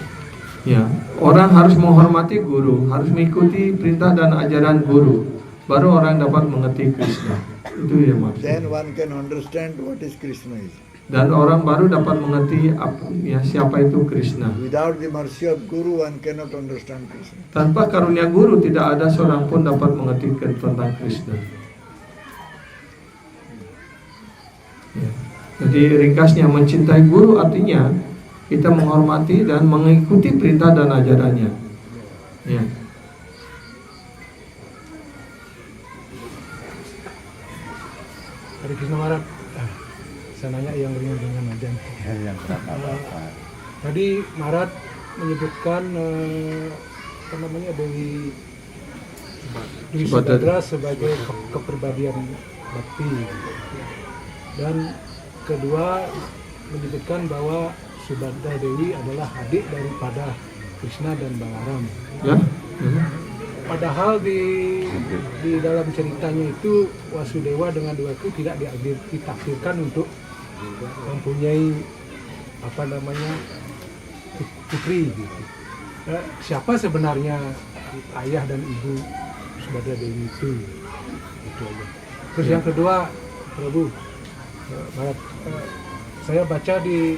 Ya, orang harus menghormati guru, harus mengikuti perintah dan ajaran guru, baru orang dapat mengerti Krishna. Itu ya maksudnya. Then one can understand what is Krishna is. Dan orang baru dapat mengerti siapa itu Krishna. Without the mercy of Guru, one cannot understand Krishna. Tanpa karunia guru, tidak ada seorang pun dapat mengerti tentang Krishna. Ya. Jadi ringkasnya, mencintai guru artinya kita menghormati dan mengikuti perintah dan ajarannya. Ya. Hari Krishna Maharaj, saya nanya yang ringan-ringan aja. Yang berapa? Tadi Maharaj menyebutkan Dewi Subhadra sebagai kepribadian bakti, dan kedua menyebutkan bahwa Subhadra Dewi adalah adik daripada Krishna dan Balaram. Ya. Padahal di dalam ceritanya itu Wasudewa dengan Dewaku tidak ditafsirkan untuk mempunyai putri gitu. Siapa sebenarnya ayah dan ibu Subhadra Dewi itu? Itu aja. Terus yang kedua, Prabu, saya baca di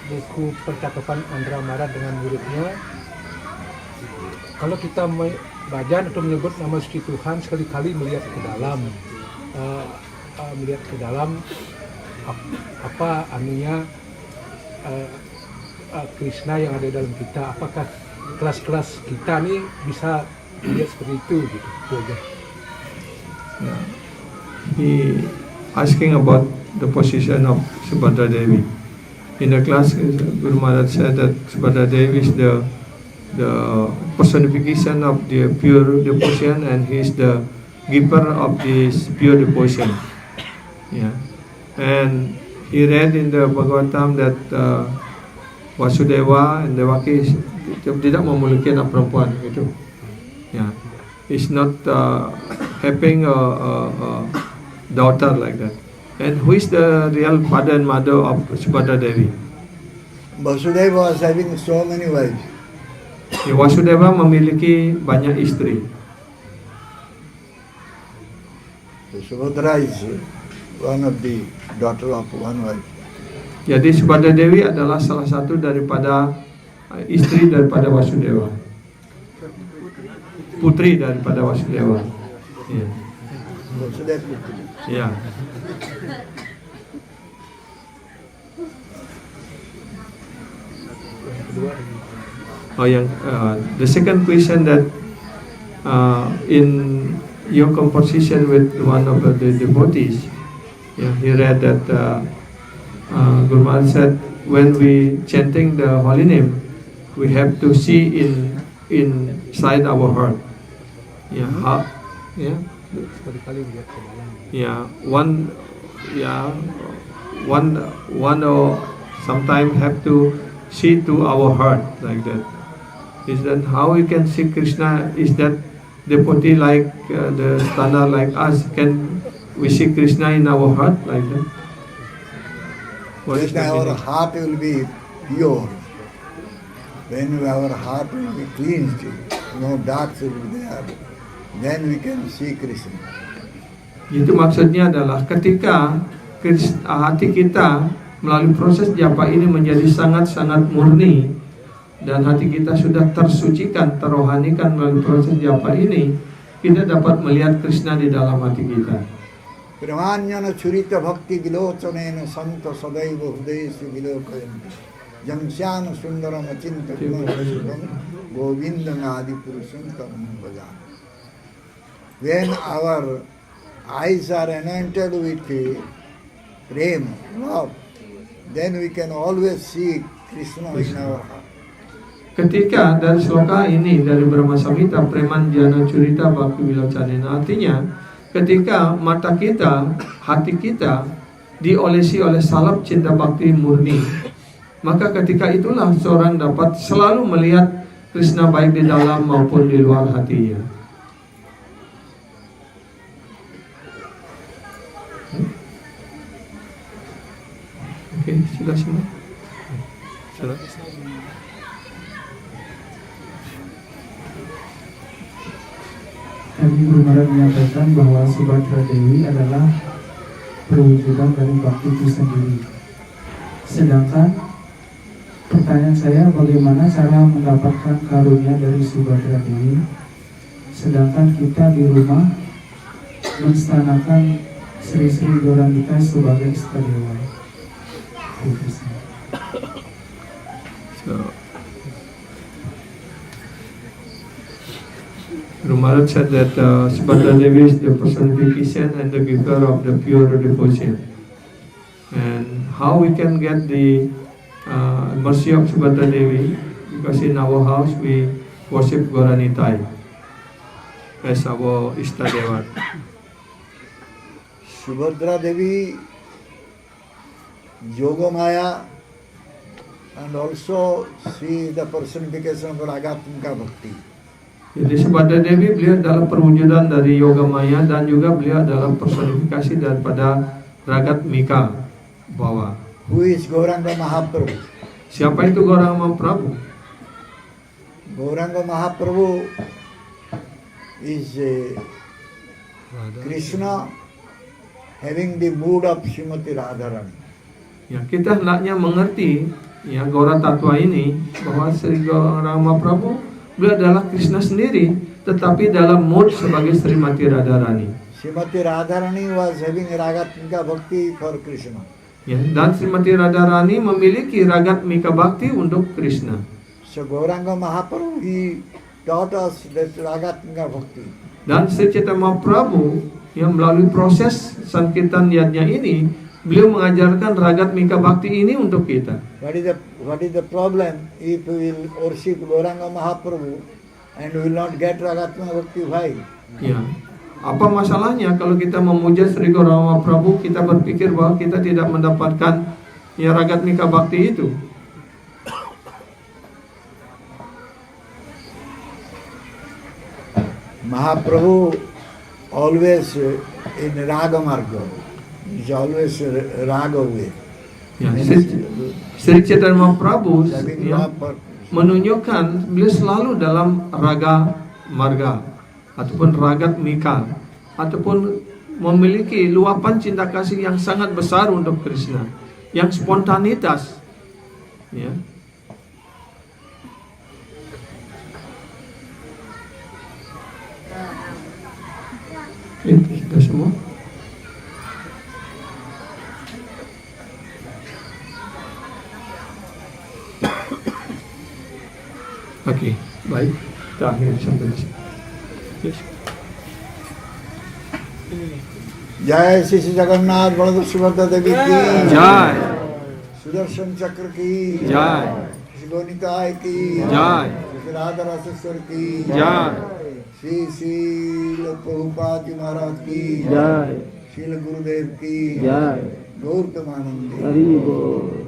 buku percakapan Andra Marat dengan muridnya, kalau kita bajan atau menyebut nama suci Tuhan sekali-kali melihat ke dalam, apa anunya Krishna yang ada dalam kita, apakah kelas-kelas kita nih bisa lihat seperti itu gitu. Itu aja. Yeah. He asking about the position of Subhadra Devi. In the class, Guru Maharaj said that Subhadra Devi is the personification of the pure devotion, and he is the giver of this pure devotion. Yeah. And he read in the Bhagavatam that Vasudeva and Devaki tidak memiliki anak perempuan gitu. Yeah. He's not having a daughter like that. And who is the real father and mother of Subhadra Devi? Vasudeva was having so many wives. Ya, Vasudeva memiliki banyak istri. So Subhadra is one of the daughter of one wife. Jadi Subhadra Dewi adalah salah satu daripada istri daripada Vasudeva. Putri daripada Vasudeva. Ya. Vasudeva Putri. Ya. The second question that in your composition with one of the devotees, he read that Guru Maharaj said when we chanting the holy name, we have to see inside our heart. One or sometimes have to see to our heart like that. Is that how we can see Krishna? Is that devotee like the standard like us? Can we see Krishna in our heart like that? Then our heart will be pure. When our heart will be cleansed, no darks will be there. Then we can see Krishna. Itu maksudnya adalah ketika hati kita melalui proses japa ini menjadi sangat-sangat murni, dan hati kita sudah tersucikan, terohanikan melalui proses japa ini, kita dapat melihat Krishna di dalam hati kita. Pramanyana churita bhakti vilocanena santa sadaiva hudayeshu vilokayanti jamsyana sundaram achinta gunasudam govindam adi purusam tamam bhajami. When our eyes are anointed with prema, love, then we can always see Krishna in our heart. Ketika dari sloka ini dari Brahma Samhita Preman Jana Curita Bhakti Vilocanena, artinya ketika mata kita, hati kita diolesi oleh salap cinta bakti murni, maka ketika itulah seorang dapat selalu melihat Krishna baik di dalam maupun di luar hatinya. Oke, sudah semua. Sudah. Tadi Guru Maharaj menyampaikan bahwa Subhadra Dewi adalah perwujudan dari bakti itu sendiri. Sedangkan pertanyaan saya, bagaimana cara mendapatkan karunia dari Subhadra Dewi, sedangkan kita di rumah menstanakan Sri Sri Gaurangika sebagai Istadewa. Guru Maharaj said that Subhadra Devi is the personification and the giver of the pure devotion. And how we can get the mercy of Subhadra Devi? Because in our house we worship Gauranitai as our Istadewa. Subhadra Devi, Yogamaya, and also see the personification of Ragatmika Bhakti. Jadi Subhadra Dewi beliau adalah perwujudan dari Yoga Maya dan juga beliau adalah personifikasi daripada Ragat Mika Bhawa. Who is Gauranga Mahaprabhu? Siapa itu Gauranga Mahaprabhu? Gauranga Mahaprabhu is Krishna having the mood of Srimati Radharani. Ya, kita hendaknya mengerti ya Gaura Tatwa ini bahwa Sri Gauranga Mahaprabhu beliau adalah Krishna sendiri, tetapi dalam mood sebagai Srimati Radharani. Srimati Radharani was having Ragatmika Bhakti for Krishna. Ya, dan Srimati Radharani memiliki Ragat Mika Bhakti untuk Krishna. So Gauranga Mahaprabhu, he taught us that Ragatmika Bhakti. Dan Sri Chaitanya Mahaprabhu yang melalui proses Sankirtan Yajna ini, beliau mengajarkan Ragat Mika Bhakti ini untuk kita. What is the problem if we will worship Gauranga Mahaprabhu and we will not get Ragatmika Bhakti? Why? Ya, apa masalahnya kalau kita memuja Sri Gauranga Mahaprabhu, kita berpikir bahwa kita tidak mendapatkan ya Ragat Mika Bhakti itu? Mahaprabhu always in Raga Marga, is always Raga way. Ya, Sri Chaitanya Mahaprabhu ya, menunjukkan beliau selalu dalam raga marga ataupun ragat mika ataupun memiliki luapan cinta kasih yang sangat besar untuk Krishna, yang spontanitas. Ya. Itu sudah semua. Oke, baik. Kita akhiri sampai di sini. Yes. Jai Sri Jagannath Baladev Subhadra Devi ki Jai. Sudarshan Chakra ki Jai. Shri Gonikai ki Jai. Shri Radha Raseswar ki Jai. Shri Srila Prabhupada Ji Maharaj ki Jai. Srila Gurudev ki Jai. Gaur Premanande. Hari Bol.